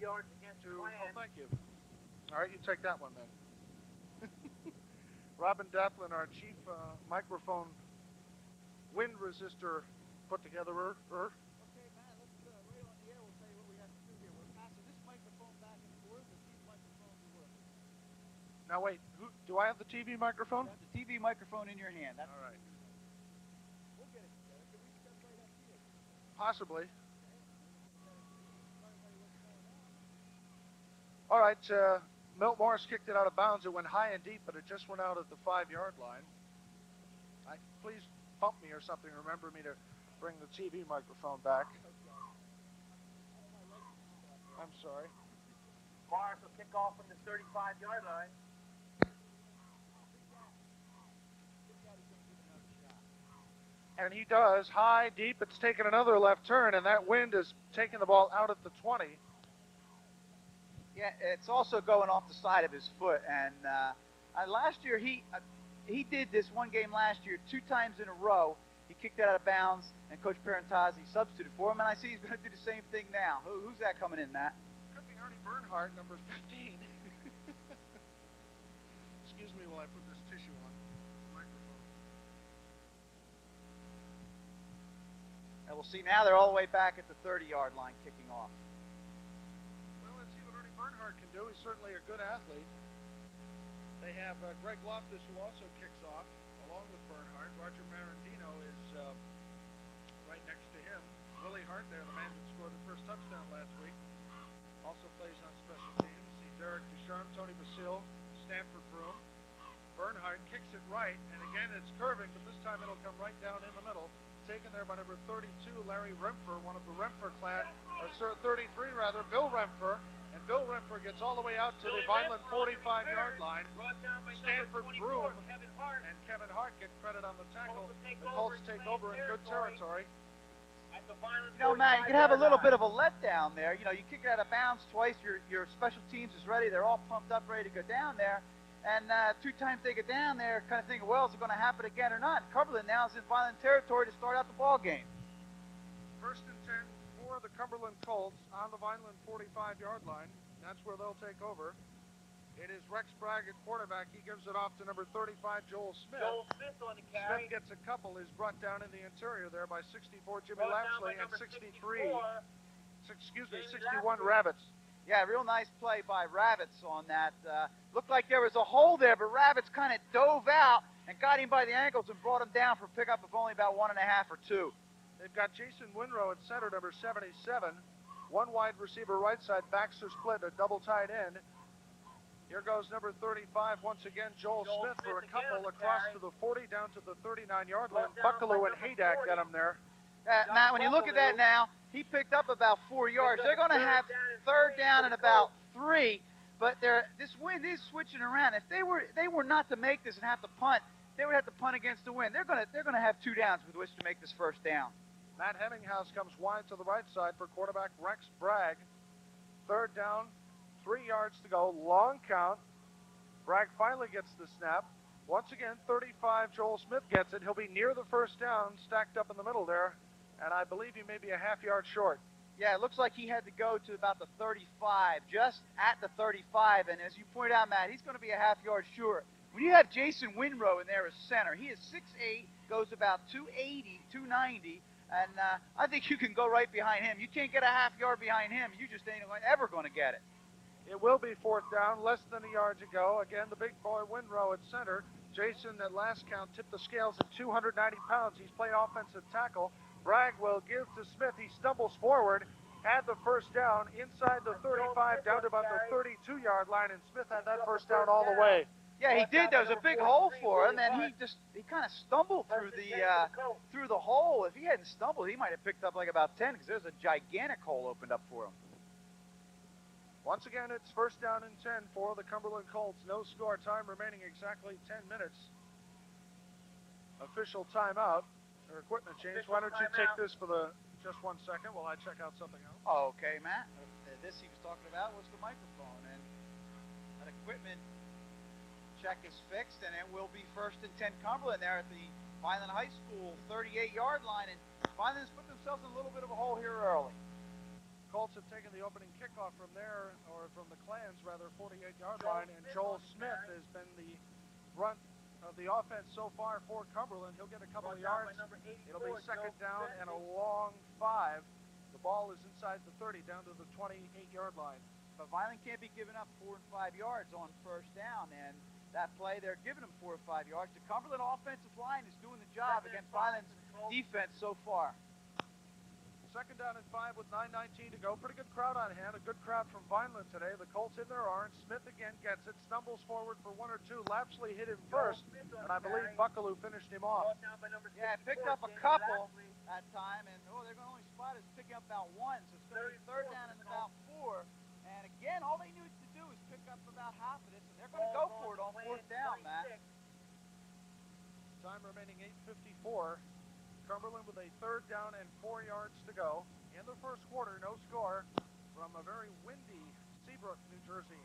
yards against the plan. Oh, thank you. All right, you take that one then. Robin Daplin, our chief microphone wind resistor put togetherer. Okay, Matt, let's right on the air. We'll tell you what we have to do here. We're passing this microphone back and forth, and these microphones are working. Now wait, do I have the TV microphone? You have the TV microphone in your hand. That's all right. We'll get it together. Can we step right up here? Possibly. All right, Milt Morris kicked it out of bounds. It went high and deep, but it just went out at the 5-yard line. Please bump me or something. Remember me to bring the TV microphone back. I'm sorry. Morris will kick off from the 35-yard line. And he does. High, deep. It's taken another left turn, and that wind is taking the ball out at the 20. Yeah, it's also going off the side of his foot. And last year, he did this one game last year 2 times in a row. He kicked it out of bounds, and Coach Parentazzi substituted for him. And I see he's going to do the same thing now. Who's that coming in, Matt? Could be Ernie Bernhardt, number 15. Excuse me while I put this tissue on the microphone. And we'll see now they're all the way back at the 30-yard line kicking off. Well, let's see what Ernie Bernhardt can do. He's certainly a good athlete. They have Greg Loftus, who also kicks off, along with Bernhardt. Roger Marandino is right next to him. Willie Hart there, the man who scored the first touchdown last week, also plays on special teams. See Derek Ducharme, Tony Basile, Stanford Broom. Bernhardt kicks it right, and again it's curving, but this time it'll come right down in the middle. Taken there by number 32, Larry Rempher, one of the Rempher class, or 33 rather, Bill Rempher. And Bill Rempher gets all the way out to the Vineland 45-yard line. Stanford Broom and Kevin Hart get credit on the tackle. The Colts take over in good territory. You know, Matt, you can have a little bit of a letdown there. You know, you kick it out of bounds twice. Your special teams is ready. They're all pumped up, ready to go down there. And 2 times they get down there, kind of thinking, well, is it going to happen again or not? Cumberland now is in Vineland territory to start out the ball game. 1st and 10 for the Cumberland Colts on the Vineland 45-yard line. That's where they'll take over. It is Rex Bragg at quarterback. He gives it off to number 35, Joel Smith. Joel Smith on the carry. Smith gets a couple. He's brought down in the interior there by 64, Jimmy Lapsley, and 61, Rabbits. Yeah, real nice play by Rabbits on that. Looked like there was a hole there, but Rabbits kind of dove out and got him by the ankles and brought him down for a pickup of only about 1.5 or 2. They've got Jason Winrow at center, number 77. One wide receiver right side, backs are split, a double tight end. Here goes number 35, once again, Joel Smith for a couple across to the 40, down to the 39-yard line. Buckaloo and Haydack got him there. Matt, when you look at that now, he picked up about 4 yards. They're going to have 3rd down and about 3, but this wind is switching around. If they were not to make this and have to punt, they would have to punt against the wind. They're going to have 2 downs with which to make this 1st down. Matt Hemminghouse comes wide to the right side for quarterback Rex Bragg. 3rd down, 3 yards to go, long count. Bragg finally gets the snap. Once again, 35, Joel Smith gets it. He'll be near the 1st down, stacked up in the middle there, and I believe he may be a half yard short. Yeah, it looks like he had to go to about the 35, just at the 35, and as you point out, Matt, he's going to be a half yard short. When you have Jason Winrow in there as center, he is 6'8", goes about 280, 290, and I think you can go right behind him. You can't get a half yard behind him. You just ain't ever going to get it. It will be 4th down, less than a yard to go. Again, the big boy Winrow at center. Jason, at last count, tipped the scales at 290 pounds. He's played offensive tackle. Bragg will give to Smith. He stumbles forward, had the 1st down inside the 35, down to about the 32-yard line, and Smith had that 1st down all the way. Yeah, he did. There was a big hole for him, and he kind of stumbled through the hole. If he hadn't stumbled, he might have picked up like about 10 because there's a gigantic hole opened up for him. Once again, it's 1st down and 10 for the Cumberland Colts. No score, time remaining exactly 10 minutes. Official timeout or equipment change. Why don't you take this for just 1 second while I check out something else? Oh, okay, Matt. This he was talking about was the microphone, and that equipment check is fixed, and it will be 1st and 10 Cumberland there at the Vineland High School 38-yard line, and Vineland's put themselves in a little bit of a hole here early. Colts have taken the opening kickoff from there, or from the Clans rather, 48-yard line, and Joel Smith has been the brunt of the offense so far for Cumberland. He'll get a couple of yards. It'll be second down and a long 5. The ball is inside the 30, down to the 28-yard line. But Vineland can't be giving up 4 and 5 yards on first down, and that play, they're giving them 4 or 5 yards. The Cumberland offensive line is doing the job against Vineland's defense so far. Second down and 5 with 9:19 to go. Pretty good crowd on hand. A good crowd from Vineland today. The Colts in their orange. Smith again gets it. Stumbles forward for 1 or 2. Lapsley hit him first, and I believe Buckaloo finished him off. Yeah, picked up a couple that time, and they're going to only spot is picking up about 1, so it's going to be third down and about 4. And again, all they need to do is pick up about half of this, and they're going to go for it on fourth down, Matt. Time remaining 8:54. Cumberland with a third down and 4 yards to go. In the first quarter, no score from a very windy Seabrook, New Jersey.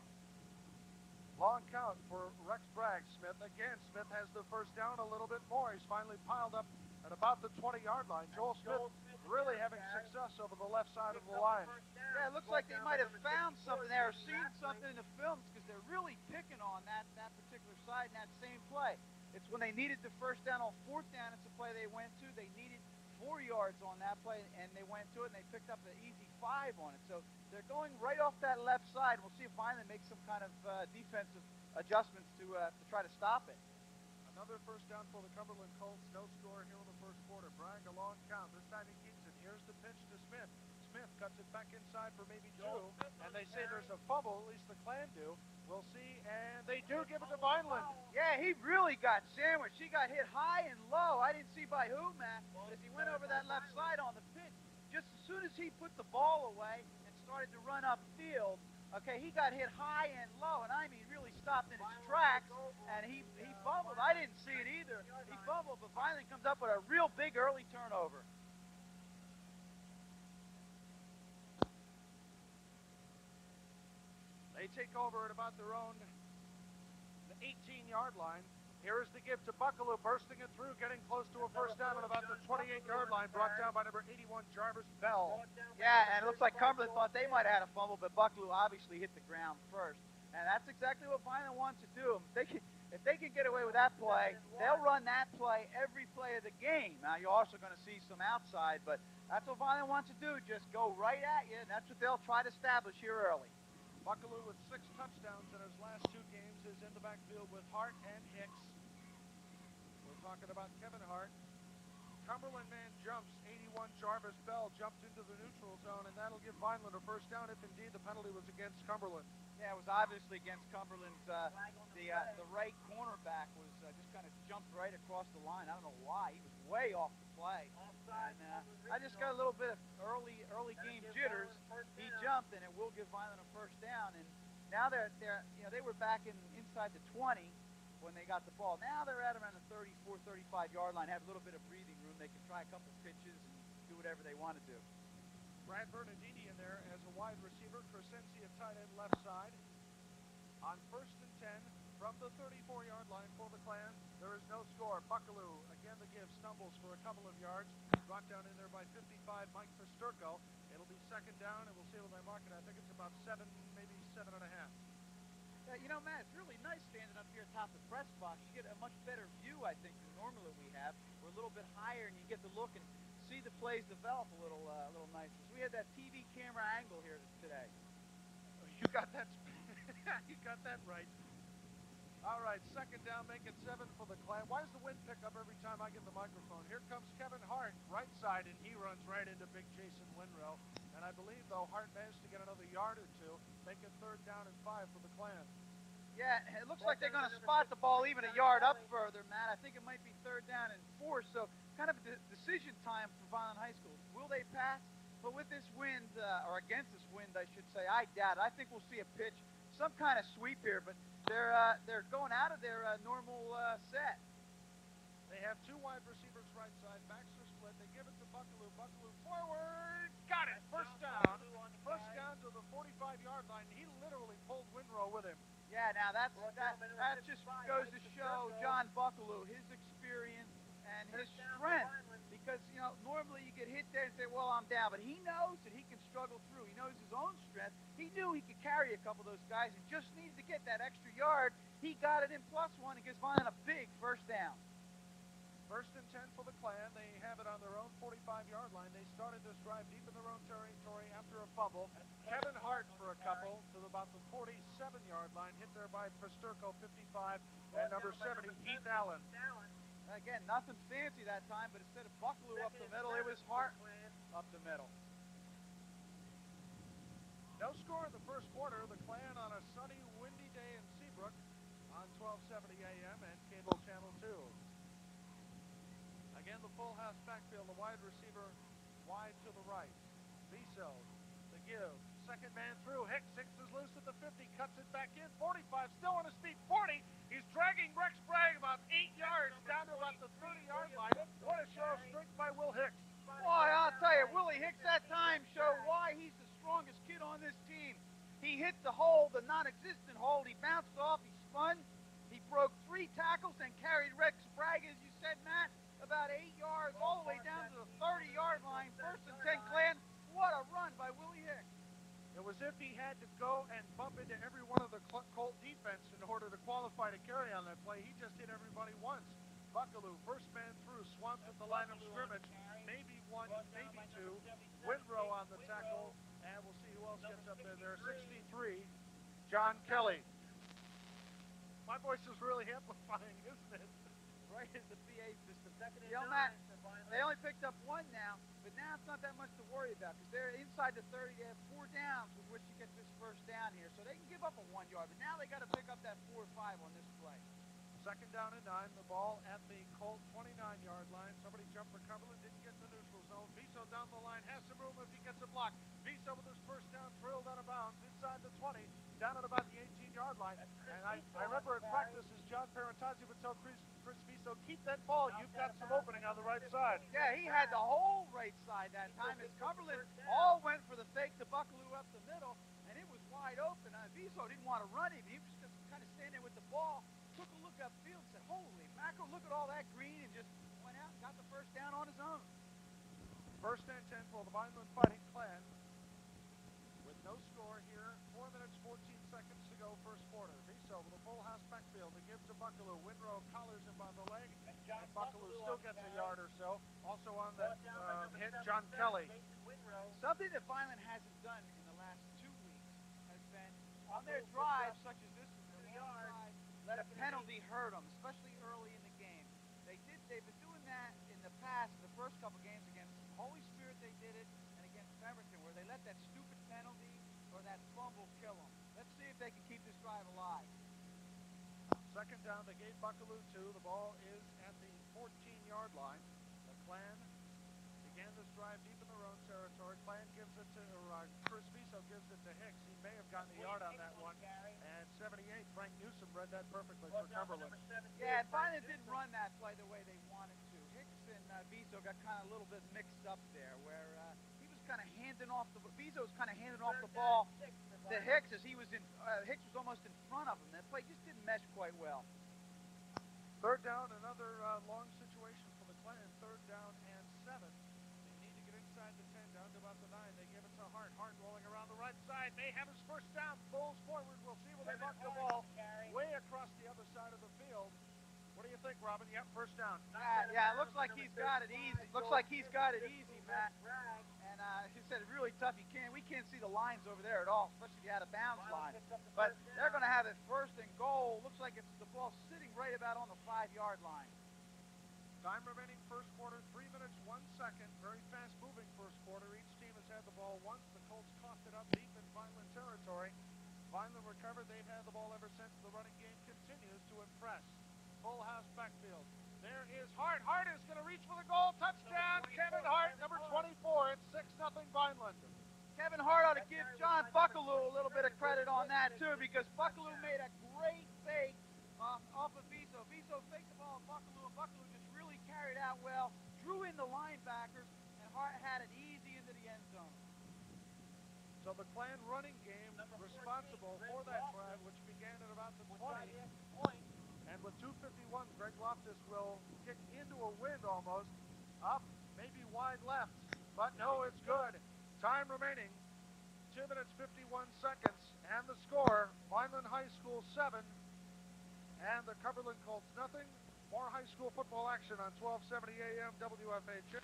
Long count for Rex Bragg. Smith again. Smith has the first down a little bit more. He's finally piled up at about the 20-yard line. Joel Smith really having success over the left side of the line. Yeah, it looks like they might have found something there, or seen something in the films, because they're really picking on that particular side in that same play. It's when they needed the first down on fourth down, it's the play they went to. They needed 4 yards on that play, and they went to it, and they picked up an easy 5 on it. So they're going right off that left side. We'll see if Vineland makes some kind of defensive adjustments to try to stop it. Another first down for the Cumberland Colts. No score here in the first quarter. Bragg a long count. This time he keeps it. Here's the pitch to Smith. Smith cuts it back inside for maybe 2, and they say there's a fumble, at least the Clan do. We'll see, and they do give it to Vineland. Yeah, he really got sandwiched. He got hit high and low. I didn't see by who, Matt, but as he went over that left side on the pitch, just as soon as he put the ball away and started to run upfield, okay, he got hit high and low, and I mean really stopped in his tracks, and he fumbled. I didn't see it either. He fumbled, but Vineland comes up with a real big early turnover. They take over at about their own 18-yard line. Here is the give to Buckaloo, bursting it through, getting close to a first down at about the 28-yard line, brought down by number 81, Jarvis Bell. Yeah, and it looks like Cumberland thought they might have had a fumble, but Buckaloo obviously hit the ground first. And that's exactly what Vineland wants to do. If they can get away with that play, they'll run that play every play of the game. Now, you're also going to see some outside, but that's what Vineland wants to do, just go right at you, and that's what they'll try to establish here early. Buckaloo with 6 touchdowns in his last 2 games is in the backfield with Hart and Hicks. We're talking about Kevin Hart. Cumberland man jumps. 81 Jarvis Bell jumped into the neutral zone, and that'll give Vineland a first down if indeed the penalty was against Cumberland. Yeah, it was obviously against Cumberland's. The right cornerback was just kind of jumped right across the line. I don't know why. He was way off the play. And I just got a little bit of early game jitters. He jumped, and it will give Vineland a first down. And now they were back inside the 20 when they got the ball. Now they're at around the 34, 35-yard line. Have a little bit of breathing room. They can try a couple pitches and do whatever they want to do. Brad Bernardini in there as a wide receiver. Crescenzi at tight end left side. On first and 10 from the 34-yard line for the Clan. There is no score. Buckaloo, again the give, stumbles for a couple of yards. Brought down in there by 55, Mike Pisturko. It'll be second down, and we'll see what they mark it. I think it's about 7, maybe 7.5. You know, Matt, it's really nice standing up here atop the press box. You get a much better view, I think, than normally we have. We're a little bit higher, and you get to look and see the plays develop a little nicer. So we had that TV camera angle here today. You got that. You got that right. All right, second down, make it 7 for the Clan. Why does the wind pick up every time I get the microphone? Here comes Kevin Hart, right side, and he runs right into big Jason Winrow. And I believe, though, Hart managed to get another yard or 2, make it third down and 5 for the Clan. Yeah, it looks like they're going to spot the ball even a yard up further, Matt. I think it might be third down and 4, so kind of a decision time for Vineland High School. Will they pass? But with this wind, or against this wind, I should say, I doubt it. I think we'll see a pitch, some kind of sweep here, but they're going out of their normal set. They have 2 wide receivers right side. Backs are split. They give it to Buckaloo. Buckaloo forward. Got it. First down. First down to the 45-yard line. He literally pulled Winrow with him. Yeah, now that just goes to show John Buckaloo, his experience and his strength. Because, you know, normally you get hit there and say, well, I'm down now, but he knows that he can struggle through. He knows his own strength. He knew he could carry a couple of those guys and just needed to get that extra yard. He got it in +1 and gives Vineland a big first down. 1st and 10 for the Clan. They have it on their own 45-yard line. They started this drive deep in their own territory after a fumble. Kevin Hart for a couple to about the 47-yard line, hit there by Pasterko, 55, and number 70, Heath Allen. Again, nothing fancy that time, but instead of Buckaloo up the middle, it was Hart up the middle. No score in the first quarter. The Clan on a sunny, windy day in Seabrook on 1270 AM and Cable Channel 2. Again, the full house backfield, the wide receiver wide to the right. Viso, the give. Second man through. Hicks is loose at the 50, cuts it back in. 45, still on his feet. 40. He's dragging Rex Bragg about 8 yards down to about the 30-yard line. What a show of strength by Will Hicks. Boy, I'll tell you, Willie Hicks that time showed why he's the strongest kid on this team. He hit the hole, the non-existent hole. He bounced off, he spun, he broke 3 tackles and carried Rex Bragg, as you said, Matt, about 8 yards all the way down to the 30-yard line. 1st and 10 Clan. What a run by Willie Hicks. It was as if he had to go and bump into every one of the Colt defense in order to qualify to carry on that play. He just hit everybody once. Buckaloo, first man through, swamped at the line of scrimmage. Maybe 1, maybe 2. Windrow on the tackle, and we'll see who else gets up there. 63, John Kelly. My voice is really amplifying, isn't it? Right as the PA system. You know, Matt, they only picked up 1 now, but now it's not that much to worry about because they're inside the 30. They have 4 downs with which to get this first down here, so they can give up a 1 yard. But now they got to pick up that 4 or 5 on this play. 2nd down and 9. The ball at the Colt 29-yard line. Somebody jumped for Cumberland, didn't get the neutral zone. Viso down the line, has some room if he gets a block. Viso with his first down, drilled out of bounds inside the 20, down at about the 18-yard line. And I remember at practice as John Parentazzi would tell Chris Viso, keep that ball. You've got some opening on the right side. Yeah, he had the whole right side that time as Cumberland all went for the fake to Buckaloo up the middle, and it was wide open. Viso didn't want to run him. He was just kind of standing with the ball, took a look upfield, said, holy mackerel, look at all that green, and just went out and got the first down on his own. 1st and 10 for the Vineland Fighting Clan. With no score here, 4 minutes, 14 seconds to go, first quarter. Viso with a full house backfield. They give to Buckaloo. Windrow collars him by the leg. And Buckaloo still gets a yard or so. Also on that hit, John Kelly. Something that Vineland hasn't done in the last 2 weeks has been on their drives, such as this one, let a penalty hurt them, especially early in the game. They've been doing that in the past, the first couple games against Holy Spirit. They did it, and against Pemberton, where they let that stupid penalty or that fumble kill them. Let's see if they can keep this drive alive. 2nd down, they gave Buckaloo 2. The ball is at the 14-yard line. The Clan began this drive deep in their own territory. Clan gives it to Chris Viso gives it to Hicks. He may have gotten a yard on that one. And 78, Frank Newsom read that perfectly for Cumberland. Yeah, and Vineland didn't run that play the way they wanted to. Hicks and Viso got kind of a little bit mixed up there, where he was kind of handing off the Viso was kind of handing off the ball to Hicks as he was in. Hicks was almost in front of him. That play just didn't mesh quite well. 3rd down, another long situation for the Clan. 3rd down and 7. They need to get inside the 10, down to about the 9. They give it to Hart. Hart rolling around the right side. May have his first down. Pulls forward. We'll see where they buck the ball. Way across the other side of the field. What do you think, Robin? Yep, first down. Yeah, it looks like he's got it easy. Looks like he's got it easy, Matt. And he said it's really tough. We can't see the lines over there at all, especially the out of bounds line. But they're going to have it 1st and goal. Looks like it's the ball sitting right about on the 5-yard line. Time remaining first quarter, 3 minutes, 1 second. Very fast-moving first quarter. Each team has had the ball once. The Colts coughed it up deep in Vineland territory. Vineland recovered. They've had the ball ever since. The running game continues to impress. Full house backfield. There is Hart. Hart is going to reach for the goal. Touchdown, Kevin Hart, number 24. It's 6-0 Vineland. Kevin Hart ought to give John Buckaloo a little bit of credit on that, too, because Buckaloo made a great fake off of Viso. Viso faked the ball at Buckaloo, and Buckaloo just really carried out well, drew in the linebackers, and Hart had it easy into the end zone. So the Clan running game responsible for that drive, which began at about the 20. And with 2:51, Greg Loftus will kick into a wind almost. Up, maybe wide left. but no, it's good. Time remaining, 2 minutes 51 seconds, and the score, Vineland High School 7, and the Cumberland Colts nothing. More high school football action on 1270 AM WFH.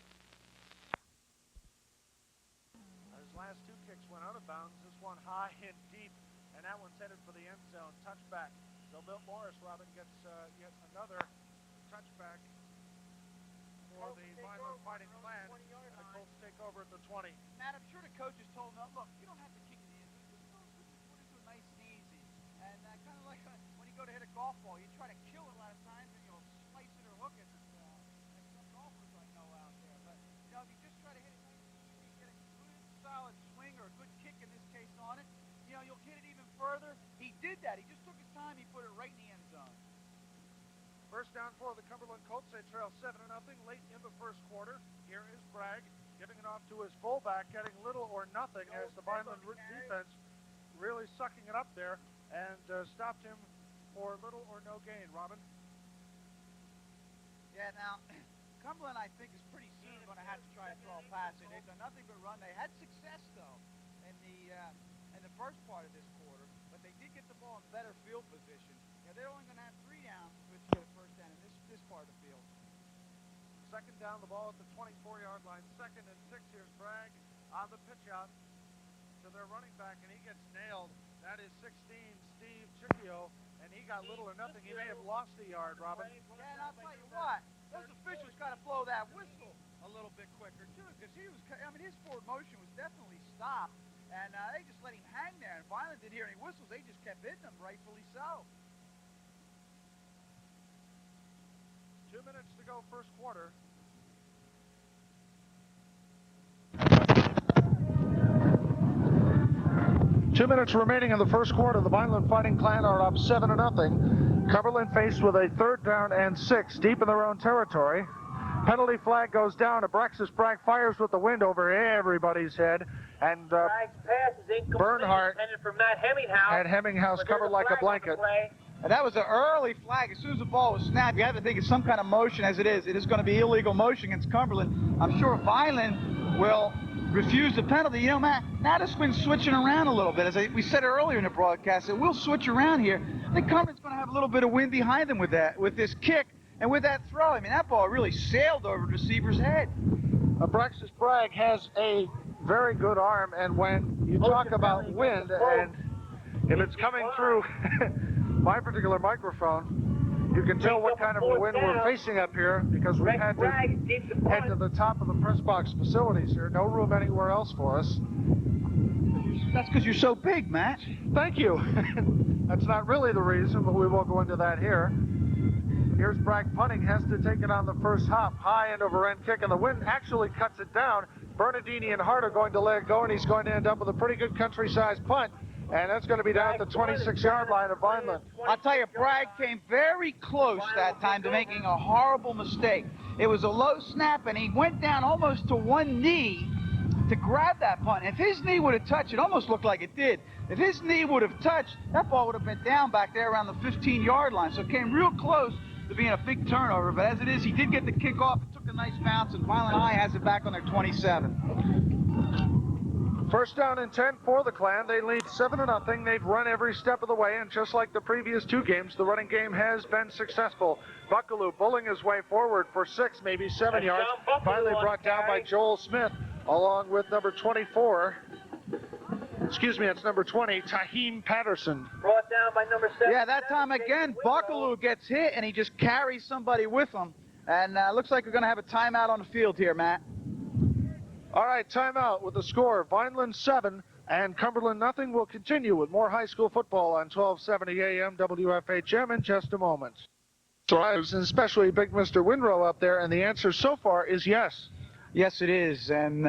His last two kicks went out of bounds. This one high and deep, and that one's headed for the end zone. Touchback. So Milt Morris, Robin, gets yet another touchback for the Vineland Fighting Clan, and the Colts take over at the 20. Matt, I'm sure the coaches told him, look, you don't have to kick it in. We'll just do it nice and easy. And kind of like when you go to hit a golf ball, you try to kill it a lot of times, and you'll slice it or hook it. Like some golfers I know out there. But, if you just try to hit it nice and easy, get a good, solid swing or a good kick in this case on it, you'll hit it even further. He did that. He just took his time. He put it right in the end zone. First down for the Cumberland Colts. They trail 7-0 late in the first quarter. Here is Bragg giving it off to his fullback, getting little or nothing as the Vineland defense really sucking it up there and stopped him for little or no gain. Robin? Yeah, now, Cumberland, I think, is pretty soon going to have to try and throw a pass. They've done nothing but run. They had success, though, in the first part of this quarter, but they did get the ball in better field position. They're only going to have 3 downs to get a first down in this part of the field. Second down, the ball at the 24-yard line. 2nd and 6. Here's Bragg on the pitch out to their running back, and he gets nailed. That is 16, Steve Chicchio, and he got little or nothing. He may have lost a yard, Robin. Yeah, and I'll tell you what, those officials got to blow that whistle a little bit quicker, too, because his forward motion was definitely stopped, and they just let him hang there, and Vineland didn't hear any whistles. They just kept hitting him, rightfully so. 2 minutes to go, first quarter. Two minutes remaining in the first quarter. The Vineland Fighting Clan are up 7-0. Cumberland faced with a 3rd down and 6 deep in their own territory. Penalty flag goes down. Abraxas Bragg fires with the wind over everybody's head. And Bragg's pass is incomplete, Bernhardt intended for Matt Hemminghouse. had Hemminghouse covered like a blanket. And that was an early flag. As soon as the ball was snapped, you have to think it's some kind of motion as it is. It is going to be illegal motion against Cumberland. I'm sure Vineland will refuse the penalty. Matt, now this wind's switching around a little bit. As we said earlier in the broadcast, it will switch around here. I think Cumberland's going to have a little bit of wind behind them with this kick and with that throw. I mean, that ball really sailed over the receiver's head. Abraxas Bragg has a very good arm, and when you talk about wind, and if it's coming through my particular microphone, you can tell what kind of a wind we're facing up here, because we've had to head to the top of the press box facilities here. No room anywhere else for us. That's because you're so big, Matt. Thank you. That's not really the reason, but we won't go into that here. Here's Bragg punting, has to take it on the first hop. High end over end kick, and the wind actually cuts it down. Bernardini and Hart are going to let it go, and he's going to end up with a pretty good country-sized punt. And that's going to be down at the 26-yard line of Vineland. I'll tell you, Bragg came very close that time to making a horrible mistake. It was a low snap, and he went down almost to one knee to grab that punt. If his knee would have touched, it almost looked like it did. If his knee would have touched, that ball would have been down back there around the 15-yard line. So it came real close to being a big turnover. But as it is, he did get the kick off. It took a nice bounce, and Vineland High has it back on their 27. First down and 10 for the Clan. They lead 7-0. They've run every step of the way, and just like the previous 2 games, the running game has been successful. Buckaloo pulling his way forward for 6, maybe 7 yards. Finally brought down by Joel Smith, along with number 24. Excuse me, it's number 20, Taheem Patterson. Brought down by number 7. Yeah, that time again, Buckaloo gets hit, and he just carries somebody with him. And looks like we're going to have a timeout on the field here, Matt. All right, timeout with the score. Vineland 7 and Cumberland nothing. Will continue with more high school football on 1270 AM WFHM in just a moment. And especially big Mr. Winrow up there, and the answer so far is yes. Yes, it is, and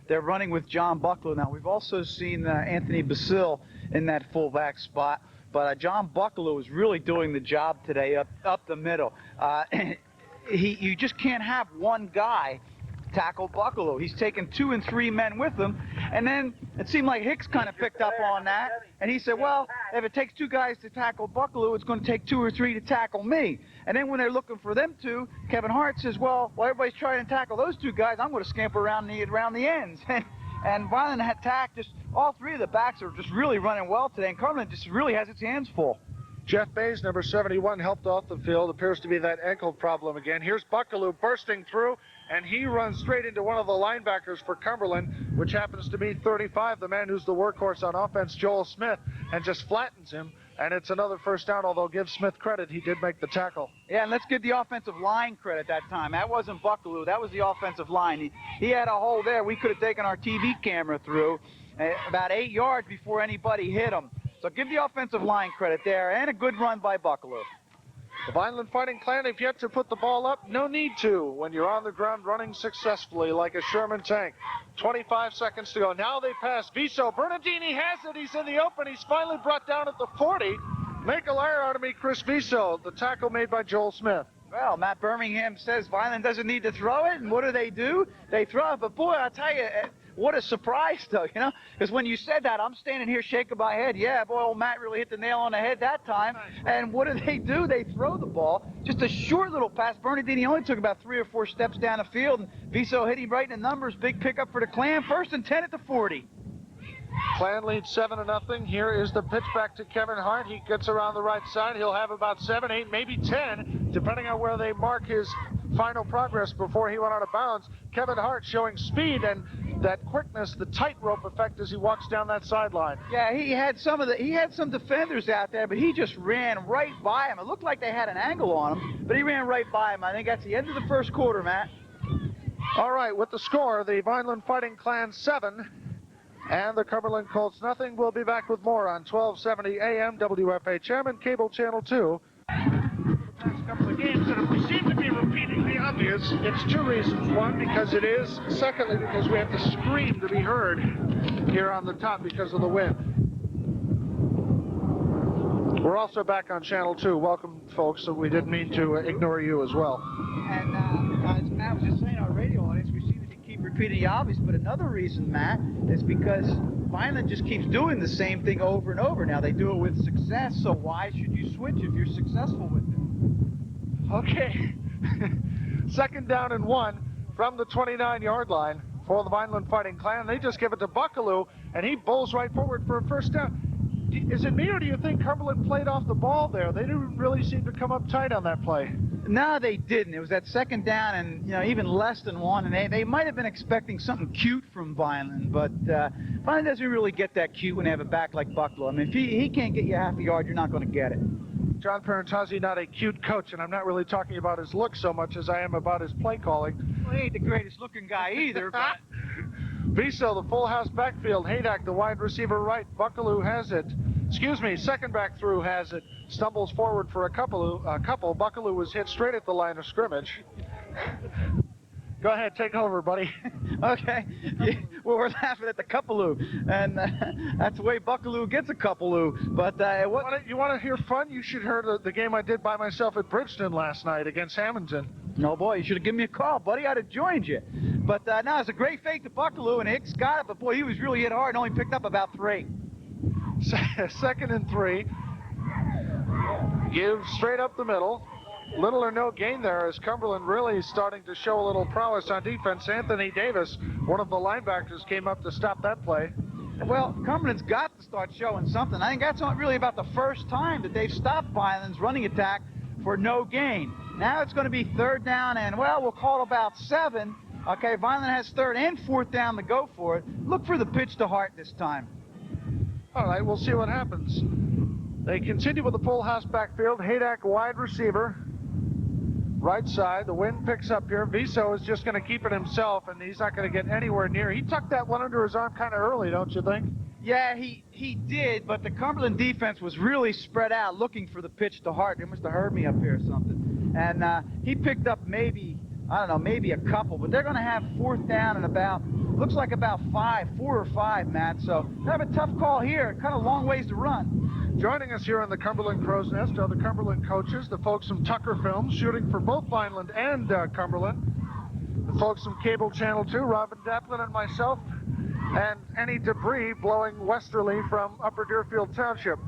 they're running with John Bucklow now. We've also seen Anthony Basil in that fullback spot, but John Bucklow is really doing the job today up the middle. You just can't have one guy tackle Buckalew. He's taken 2 and 3 men with him, and then it seemed like Hicks kind of picked up on that, and he said, well, if it takes 2 guys to tackle Buckalew, it's going to take 2 or 3 to tackle me. And then when they're looking for them two, Kevin Hart says, well, while everybody's trying to tackle those 2 guys, I'm going to scamper around the ends. And Vineland attacked just all 3 of the backs are just really running well today, and Cumberland just really has its hands full. Jeff Bays, number 71, helped off the field. Appears to be that ankle problem again. Here's Buckalew bursting through, and he runs straight into one of the linebackers for Cumberland, which happens to be 35, the man who's the workhorse on offense, Joel Smith, and just flattens him. And it's another first down, although give Smith credit, he did make the tackle. Yeah, and let's give the offensive line credit that time. That wasn't Buckalew, that was the offensive line. He had a hole there we could have taken our TV camera through about 8 yards before anybody hit him. So give the offensive line credit there, and a good run by Buckalew. The Vineland Fighting Clan have yet to put the ball up. No need to when you're on the ground running successfully like a Sherman tank. 25 seconds to go. Now they pass. Viso. Bernardini has it. He's in the open. He's finally brought down at the 40. Make a liar out of me, Chris Viso. The tackle made by Joel Smith. Well, Matt Birmingham says Vineland doesn't need to throw it, and what do? They throw it, but boy, I'll tell you, what a surprise, though, you know? Because when you said that, I'm standing here shaking my head. Yeah, boy, old Matt really hit the nail on the head that time. And what do? They throw the ball. Just a short little pass. Bernardini only took about 3 or 4 steps down the field, and Viso hit him right in the numbers. Big pickup for the Clan. 1st and 10 at the 40. Clan leads 7-0. Here is the pitch back to Kevin Hart. He gets around the right side. He'll have about 7, 8, maybe 10, depending on where they mark his final progress before he went out of bounds. Kevin Hart showing speed and that quickness, the tightrope effect as he walks down that sideline. Yeah, he had some defenders out there, but he just ran right by him. It looked like they had an angle on him, but he ran right by him. I think that's the end of the first quarter, Matt. All right, with the score, the Vineland Fighting Clan 7 and the Cumberland Colts nothing. We'll be back with more on 1270 AM WFHM and Cable Channel 2. Past couple of games that we seem to be repeating the obvious. It's 2 reasons. 1, because it is. Secondly, because we have to scream to be heard here on the top because of the wind. We're also back on Channel 2. Welcome, folks. So we didn't mean to ignore you as well. And as Matt was just saying, our radio audience, we seem to keep repeating the obvious. But another reason, Matt, is because Vineland just keeps doing the same thing over and over. Now, they do it with success, so why should you switch if you're successful with it? Okay. 2nd down and 1 from the 29-yard line for the Vineland Fighting Clan. They just give it to Buckalew, and he bowls right forward for a first down. Is it me, or do you think Cumberland played off the ball there? They didn't really seem to come up tight on that play. No, they didn't. It was that 2nd down and, even less than 1, and they might have been expecting something cute from Vineland, but Vineland doesn't really get that cute when they have a back like Buckalew. I mean, if he can't get you half a yard, you're not going to get it. John Parentazzi, not a cute coach, and I'm not really talking about his look so much as I am about his play calling. Well, he ain't the greatest looking guy either, but... Viso, the full house backfield. Haydak, the wide receiver right. Buckalew has it. Excuse me, second back through has it. Stumbles forward for a couple. Buckalew was hit straight at the line of scrimmage. Go ahead, take over, buddy. Okay. Yeah, well, we're laughing at the couple-oo, and that's the way Buckalew gets a couple-oo. But you want to hear fun? You should hear the game I did by myself at Bridgeton last night against Hamilton. No, boy, you should have given me a call, buddy. I'd have joined you. But no, it's a great fake to Buckalew, and Hicks got it. But boy, he was really hit hard and only picked up about 3. 2nd and 3. Give straight up the middle. Little or no gain there as Cumberland really starting to show a little prowess on defense. Anthony Davis, one of the linebackers, came up to stop that play. Well, Cumberland's got to start showing something. I think that's not really about the first time that they've stopped Vineland's running attack for no gain. Now it's going to be 3rd down and, well, we'll call it about 7. Okay, Vineland has 3rd and 4th down to go for it. Look for the pitch to Hart this time. All right, we'll see what happens. They continue with the full house backfield. Haydak, wide receiver. Right side, the wind picks up here. Viso is just going to keep it himself, and he's not going to get anywhere near. He tucked that one under his arm kind of early, don't you think? Yeah, he did, but the Cumberland defense was really spread out looking for the pitch to Hart. They must have heard me up here or something. And he picked up maybe a couple, but they're going to have 4th down and looks like about 4 or 5, Matt. So they have a tough call here, kind of long ways to run. Joining us here on the Cumberland Crow's Nest are the Cumberland coaches, the folks from Tucker Films, shooting for both Vineland and Cumberland. the folks from Cable Channel 2, Robin Daplin and myself, and any debris blowing westerly from Upper Deerfield Township.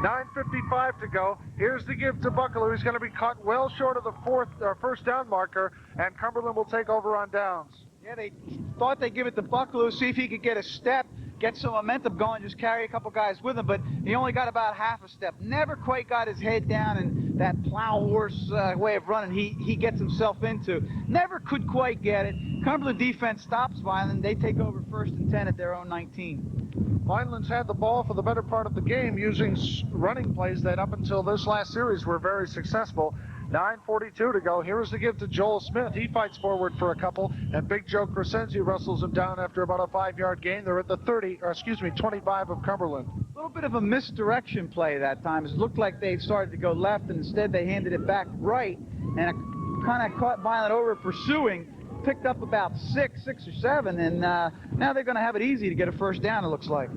9:55 to go. Here's the give to Buckalew. He's going to be caught well short of the first down marker, and Cumberland will take over on downs. Yeah, they thought they'd give it to Buckalew, see if he could get a step, get some momentum going, just carry a couple guys with him, but he only got about half a step. Never quite got his head down in that plow horse way of running he gets himself into. Never could quite get it. Cumberland defense stops Vineland. They take over 1st and 10 at their own 19. Vineland's had the ball for the better part of the game using running plays that up until this last series were very successful. 9:42 to go. Here's the give to Joel Smith. He fights forward for a couple, and Big Joe Crescenzi wrestles him down after about a 5-yard gain. They're at the 25 of Cumberland. A little bit of a misdirection play that time. It looked like they started to go left, and instead they handed it back right, and it kind of caught Vineland over pursuing. Picked up about 6 or 7, and now they're going to have it easy to get a first down, it looks like.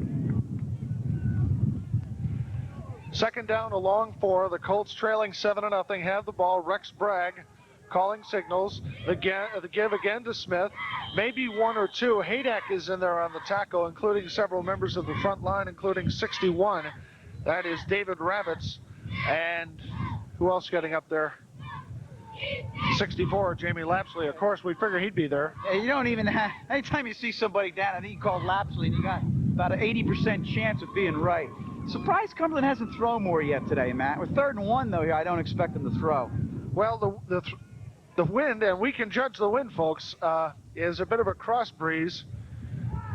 Second down, a long 4. The Colts trailing 7-0. Have the ball. Rex Bragg calling signals. The give again to Smith. Maybe 1 or 2. Haydak is in there on the tackle, including several members of the front line, including 61. That is David Ravitz. And who else getting up there? 64, Jamie Lapsley. Of course, we figure he'd be there. Yeah, you don't even have, anytime you see somebody down, I think you call Lapsley, and you got about an 80% chance of being right. Surprised Cumberland hasn't thrown more yet today, Matt. With 3rd and 1, though, here, I don't expect them to throw. Well, the wind, and we can judge the wind, folks, is a bit of a cross breeze.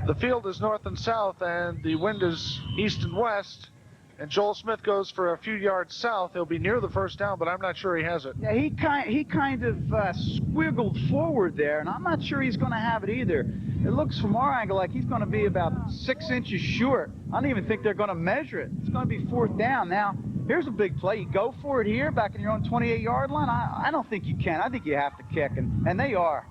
The field is north and south, and the wind is east and west. And Joel Smith goes for a few yards south. He'll be near the first down, but I'm not sure he has it. Yeah, he kind of squiggled forward there, and I'm not sure he's going to have it either. It looks from our angle like he's going to be about 6 inches short. I don't even think they're going to measure it. It's going to be 4th down. Now, here's a big play. You go for it here, back in your own 28-yard line. I don't think you can. I think you have to kick, and they are.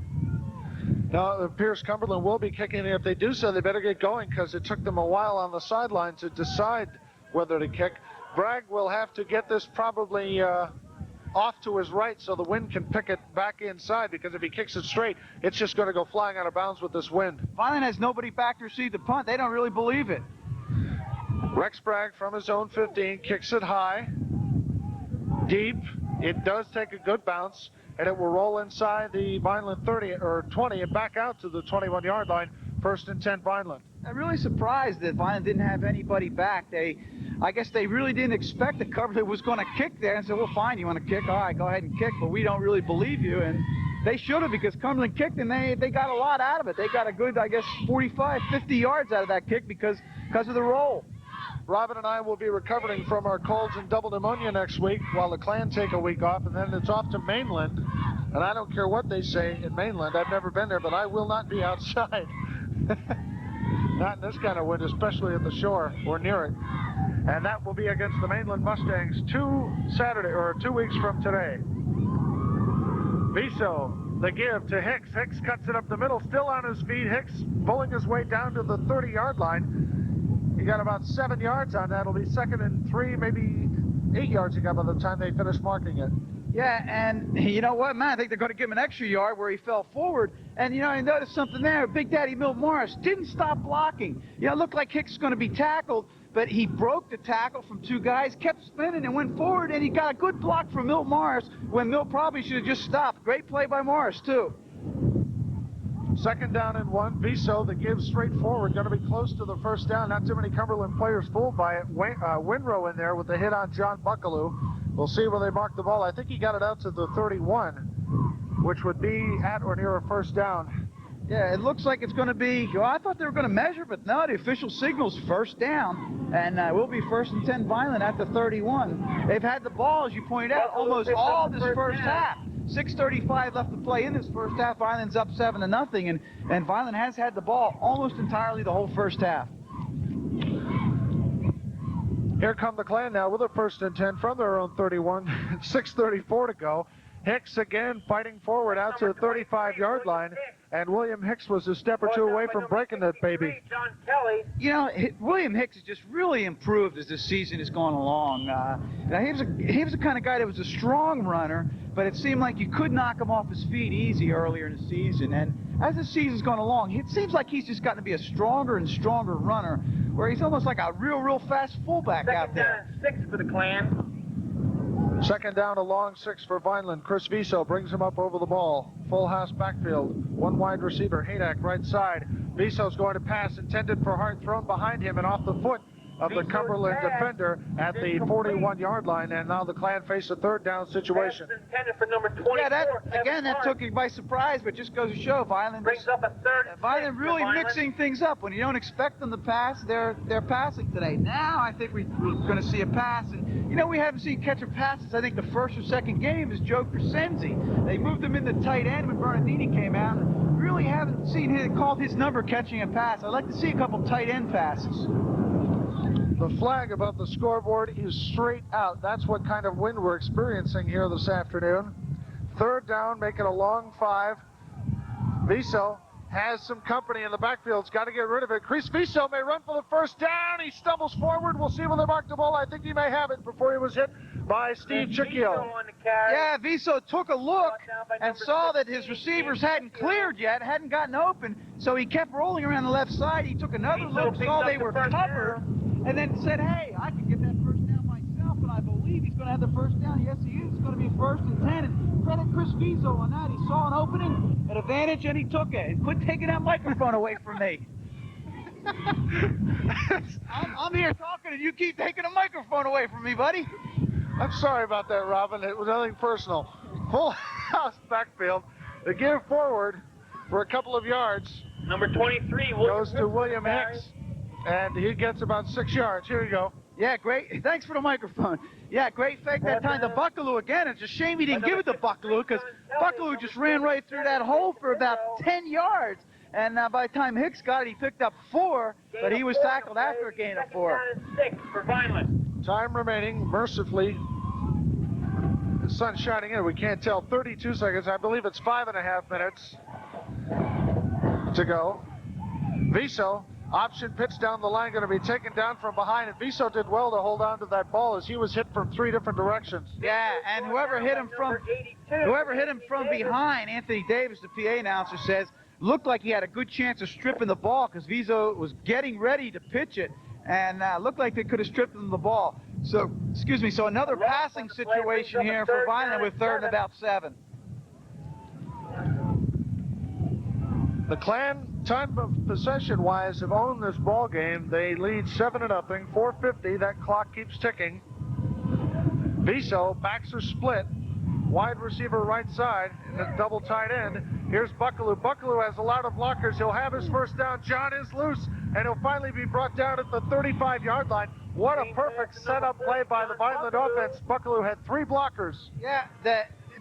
Now, it appears Cumberland will be kicking, and if they do so, they better get going, because it took them a while on the sideline to decide whether to kick. Bragg will have to get this probably off to his right so the wind can pick it back inside, because if he kicks it straight, it's just going to go flying out of bounds with this wind. Vineland has nobody back to receive the punt. They don't really believe it. Rex Bragg from his own 15 kicks it high, deep. It does take a good bounce, and it will roll inside the Vineland 30 or 20 and back out to the 21-yard line. 1st and 10 Vineland. I'm really surprised that Vineland didn't have anybody back. I guess they really didn't expect that Cumberland was going to kick there, and said, well, fine, you want to kick? All right, go ahead and kick, but we don't really believe you. And they should have, because Cumberland kicked, and they got a lot out of it. They got a good, I guess, 45, 50 yards out of that kick because of the roll. Robin and I will be recovering from our colds and double pneumonia next week while the Clan take a week off, and then it's off to Mainland. And I don't care what they say in Mainland. I've never been there, but I will not be outside. Not in this kind of wind, especially at the shore or near it. And that will be against the Mainland Mustangs 2 weeks from today. Viso, the give to Hicks. Hicks cuts it up the middle, still on his feet. Hicks pulling his way down to the 30-yard line. He got about 7 yards on that. It'll be 2nd and 3, maybe 8 yards he got by the time they finish marking it. Yeah, and you know what, man? I think they're going to give him an extra yard where he fell forward. And, you know, I noticed something there. Big Daddy Milt Morris didn't stop blocking. You know, it looked like Hicks was going to be tackled, but he broke the tackle from 2 guys, kept spinning and went forward, and he got a good block from Milt Morris when Milt probably should have just stopped. Great play by Morris, too. 2nd down and 1. Viso, the give straight forward, going to be close to the first down. Not too many Cumberland players fooled by it. Winrow in there with the hit on John Buckalew. We'll see where they mark the ball. I think he got it out to the 31, which would be at or near a first down. Yeah, it looks like it's going to be, well, I thought they were going to measure, but no, the official signal's first down, and we'll be 1st and 10 Vineland at the 31. They've had the ball, as you pointed out, almost all this first half. 6:35 left to play in this first half. Vineland's up 7-0, and Vineland has had the ball almost entirely the whole first half. Here come the Clan now with a 1st and 10 from their own 31. 6:34 to go. Hicks again fighting forward out to the 35-yard line, and William Hicks was a step or two away from breaking that baby. John Kelly. You know, William Hicks has just really improved as this season has gone along. Now he was the kind of guy that was a strong runner, but it seemed like you could knock him off his feet easy earlier in the season. And as the season's gone along, it seems like he's just gotten to be a stronger and stronger runner, where he's almost like a real fast fullback out there. Second down and 6 for the Clan. Second down, a long 6 for Vineland. Chris Viso brings him up over the ball. Full house backfield. One wide receiver, Haydak, right side. Viso's going to pass, intended for Hart, thrown behind him and off the foot of the Cumberland defender at the 41-yard line, and now the Clan face a third down situation. Intended for number 24. Yeah, that took you by surprise, but just goes to show Vineland brings up a third. Vineland really mixing things up. When you don't expect them to pass, they're passing today. Now I think we're going to see a pass, and you know we haven't seen catcher passes. I think the first or second game is Joe Crescenzi. They moved him into tight end when Bernardini came out. Really haven't seen him called his number catching a pass. I'd like to see a couple tight end passes. The flag above the scoreboard is straight out. That's what kind of wind we're experiencing here this afternoon. Third down, make it a long 5. Viso has some company in the backfield. He's got to get rid of it. Chris Viso may run for the first down. He stumbles forward. We'll see when they mark the ball. I think he may have it before he was hit by Steve Chicchio. Yeah, Viso took a look and saw that his receivers hadn't cleared yet, hadn't gotten open, so he kept rolling around the left side. He took another look, saw they were covered, and then said, hey, I can get that first down myself, and I believe he's going to have the first down. Yes, he is. It's going to be first and 10. And credit Chris Viso on that. He saw an opening, an advantage, and he took it. And quit taking that microphone away from me. I'm here talking, and you keep taking a microphone away from me, buddy. I'm sorry about that, Robin. It was nothing personal. Full house backfield. They give forward for a couple of yards. Number 23 goes to William Hicks. And he gets about 6 yards. Here you go. Yeah, great. Thanks for the microphone. Yeah, great fake that time to Buckaloo again. It's a shame he didn't give it to Buckaloo, because Buckaloo just ran right through that hole for about 10 yards. And by the time Hicks got it, he picked up 4, but he was tackled after a gain of 4. 6 for Vineland. Time remaining, mercifully. The sun's shining in. We can't tell. 32 seconds. I believe it's 5.5 minutes to go. Viso. Option pitch down the line, going to be taken down from behind, and Viso did well to hold on to that ball as he was hit from 3 different directions. Yeah, and whoever hit him from behind, Anthony Davis, the PA announcer, says, looked like he had a good chance of stripping the ball because Viso was getting ready to pitch it, and looked like they could have stripped him the ball. So, so another passing situation here for Vineland with third and about 7. The Clan, time of possession-wise, have owned this ball game. They lead 7-0, 4:50. That clock keeps ticking. Viso, backs are split. Wide receiver right side, and a double tight end. Here's Buckaloo. Buckaloo has a lot of blockers. He'll have his first down. John is loose, and he'll finally be brought down at the 35-yard line. What a perfect setup play by the Vineland offense. Buckaloo had 3 blockers. Yeah,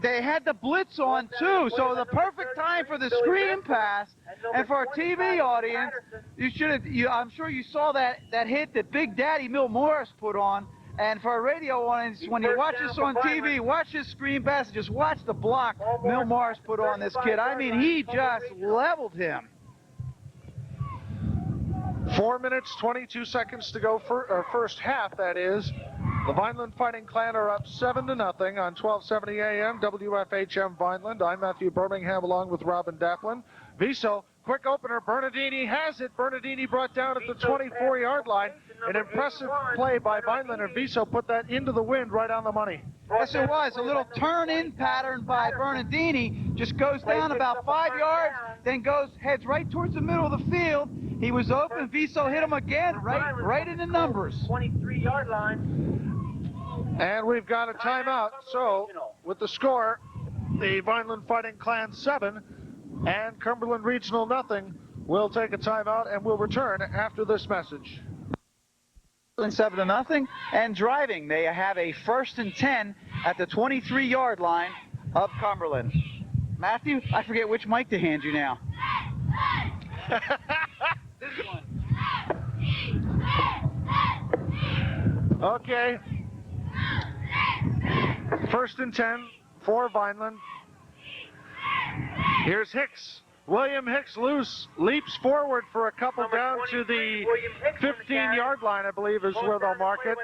they had the blitz on too, so the perfect time for the screen pass. And for our TV audience, I'm sure you saw that hit that Big Daddy Mill Morris put on. And for our radio audience, when you watch this on TV, watch this screen pass, just watch the block Mill Morris put on this kid. I mean, he just leveled him. 4 minutes, 22 seconds to go for first half, that is. The Vineland Fighting Clan are up 7-0 on 1270 AM, WFHM Vineland. I'm Matthew Birmingham along with Robin Daplin. Viso, quick opener, Bernardini has it. Bernardini brought down at the 24-yard line. An impressive play by Vineland, and Viso put that into the wind right on the money. Yes, it was. A little turn-in pattern by Bernardini. Just goes down about 5 yards, then heads right towards the middle of the field. He was open. Viso hit him again, right in the numbers. 23-yard line. And we've got a timeout. So, with the score, the Vineland Fighting Clan 7 and Cumberland Regional nothing, we'll take a timeout and we'll return after this message. 7-0, and driving. They have a 1st and 10 at the 23-yard line of Cumberland. Matthew, I forget which mic to hand you now. This one. Okay. 1st and 10 for Vineland. Here's Hicks William Hicks leaps forward for a couple down to the 15-yard line, I believe, is where they'll mark it.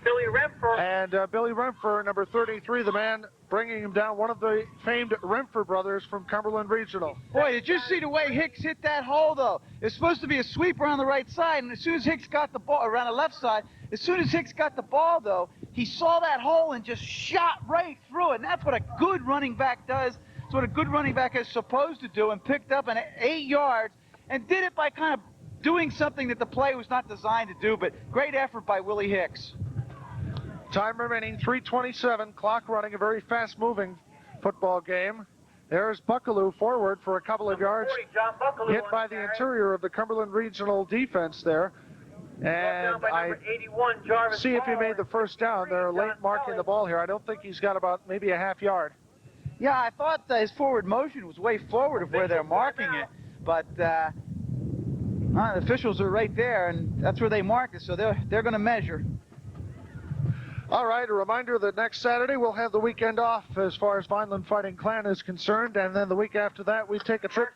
Billy Remfer. And Billy Remfer, number 33, the man bringing him down, one of the famed Remfer brothers from Cumberland Regional. Boy, did you see the way Hicks hit that hole, though? It's supposed to be a sweeper on the right side, and as soon as Hicks got the ball, around the left side, as soon as Hicks got the ball, though, he saw that hole and just shot right through it, and that's what a good running back does. It's what a good running back is supposed to do, and picked up an 8 yards and did it by kind of doing something that the play was not designed to do, but great effort by Willie Hicks. Time remaining, 3:27, clock running, a very fast-moving football game. There's Buckaloo forward for a couple of yards, hit by the interior of the Cumberland Regional defense there. And I see if he made the first down. They're late marking the ball here. I don't think he's got about maybe a half yard. Yeah, I thought his forward motion was way forward of where they're marking it, but the officials are right there, and that's where they marked it, so they're going to measure. All right, a reminder that next Saturday we'll have the weekend off as far as Vineland Fighting Clan is concerned, and then the week after that we take a trip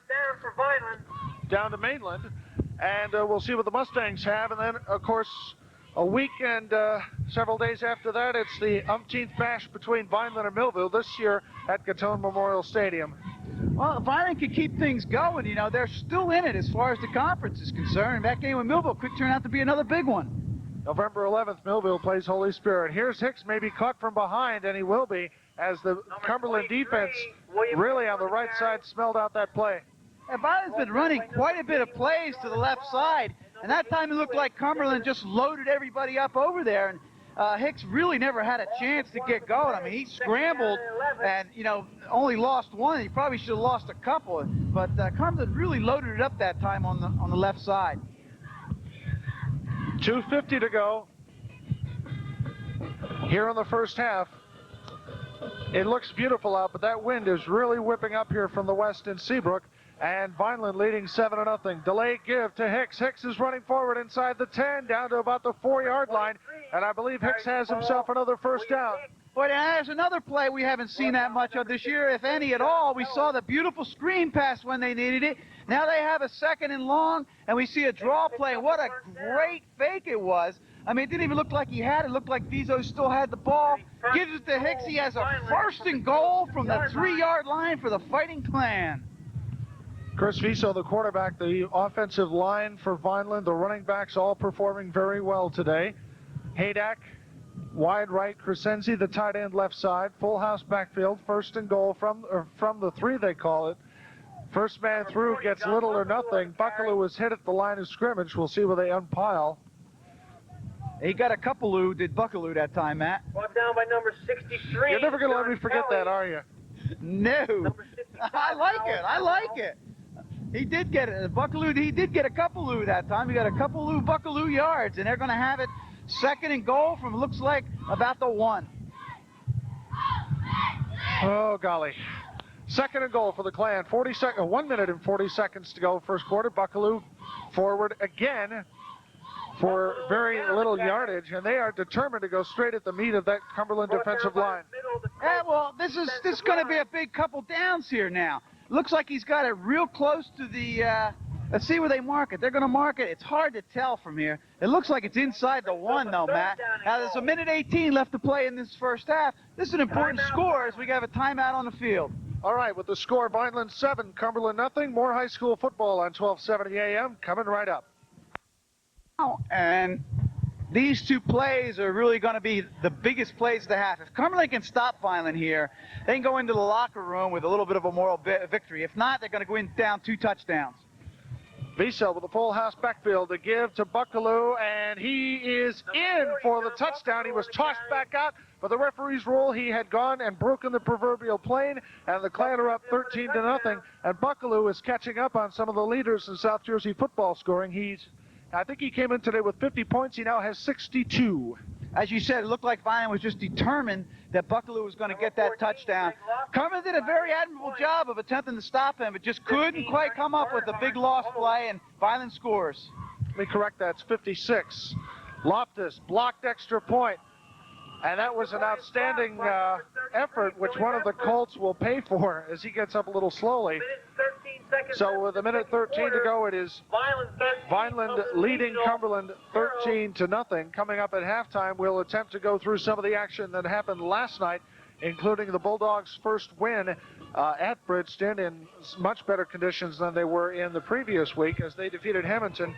down to Mainland, and we'll see what the Mustangs have, and then, of course, a week and several days after that, it's the umpteenth match between Vineland and Millville, this year at Gatone Memorial Stadium. Well, Vineland could keep things going. You know, they're still in it as far as the conference is concerned. That game with Millville could turn out to be another big one. November 11th, Millville plays Holy Spirit. Here's Hicks, maybe caught from behind, and he will be, as the Cumberland defense really on the right side smelled out that play. And Vineland's been running quite a bit of plays to the left side, and that time it looked like Cumberland just loaded everybody up over there, and Hicks really never had a chance to get going. I mean, he scrambled and, you know, only lost one. He probably should have lost a couple, but Cumberland really loaded it up that time on the left side. 2:50 to go here in the first half. It looks beautiful out, but that wind is really whipping up here from the west in Seabrook, and Vineland leading 7-0. Delayed give to Hicks. Hicks is running forward inside the 10, down to about the 4-yard line, and I believe Hicks has himself another first down. But there's another play we haven't seen that much of this year, if any at all. We saw the beautiful screen pass when they needed it. Now they have a 2nd and long, and we see a draw play. What a great fake it was. I mean, it didn't even look like he had it. It looked like Vizo still had the ball. Gives it to Hicks. He has a 1st and goal from the 3-yard line for the Fighting Clan. Chris Viso, the quarterback, the offensive line for Vineland, the running backs all performing very well today. Haydak, wide right, Crescenzi, the tight end left side, full house backfield, 1st and goal from the 3, they call it. First man through gets little or nothing. Buckaloo was hit at the line of scrimmage. We'll see where they unpile. He got a couple did Buckaloo that time, Matt. Brought down by number 63. You're never going to let me forget that, are you? No. I like it. He did get it. Buckaloo, he did get a couple that time. He got a couple Buckaloo yards, and they're going to have it 2nd and goal from, looks like, about the 1. Oh, golly. 2nd and goal for the Clan. 1 minute and 40 seconds to go first quarter. Buckaloo forward again for very little yardage, and they are determined to go straight at the meat of that Cumberland defensive line. Yeah, well, this is going to be a big couple downs here now. Looks like he's got it real close to the, let's see where they mark it. They're going to mark it. It's hard to tell from here. It looks like it's inside the 1, though, Matt. Now, there's 1:18 left to play in this first half. This is an important score as we have a timeout on the field. All right, with the score, Vineland 7, Cumberland nothing. More high school football on 1270 AM coming right up. And these two plays are really going to be the biggest plays of the half. If Cumberland can stop Vineland here, they can go into the locker room with a little bit of a moral victory. If not, they're going to go in down 2 touchdowns. Viso with a full house backfield to give to Buckaloo, and he is in for the touchdown. He was tossed back out, but the referee's rule, he had gone and broken the proverbial plane, and the Clan are up 13-0, and Buckaloo is catching up on some of the leaders in South Jersey football scoring. I think he came in today with 50 points. He now has 62. As you said, it looked like Vineland was just determined that Buckaloo was going to get that touchdown. Cumberland did a very admirable job of attempting to stop him, but just couldn't quite come up with a big lost play, and Vineland scores. Let me correct that. It's 56. Loftus blocked extra point, and that was an outstanding effort, which one of the Colts will pay for as he gets up a little slowly. seconds. So with a minute 13 to go, it is Vineland leading Cumberland 13-0. Coming up at halftime, we'll attempt to go through some of the action that happened last night, including the Bulldogs' first win at Bridgeton in much better conditions than they were in the previous week as they defeated Hamilton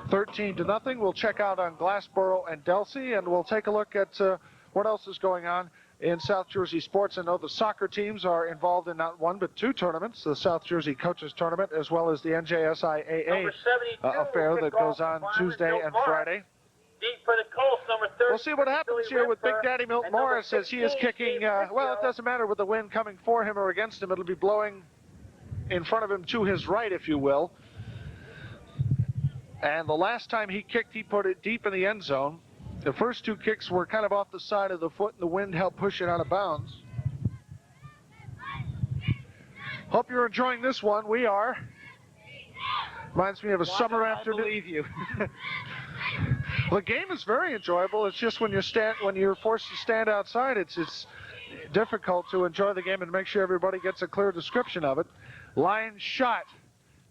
13-0. We'll check out on Glassboro and Delsey, and we'll take a look at what else is going on in South Jersey sports. I know the soccer teams are involved in not one but two tournaments, the South Jersey Coaches Tournament as well as the NJSIAA affair that goes on Tuesday and Friday. Deep for the Colts, number 30. We'll see what happens here with Big Daddy Milton Morris as he is kicking. Well, it doesn't matter with the wind coming for him or against him. It'll be blowing in front of him to his right, if you will. And the last time he kicked, he put it deep in the end zone. The first two kicks were kind of off the side of the foot, and the wind helped push it out of bounds. Hope you're enjoying this one. We are. Reminds me of a summer afternoon. I believe you. The game is very enjoyable. It's just when you're forced to stand outside, it's difficult to enjoy the game and make sure everybody gets a clear description of it. Line shot.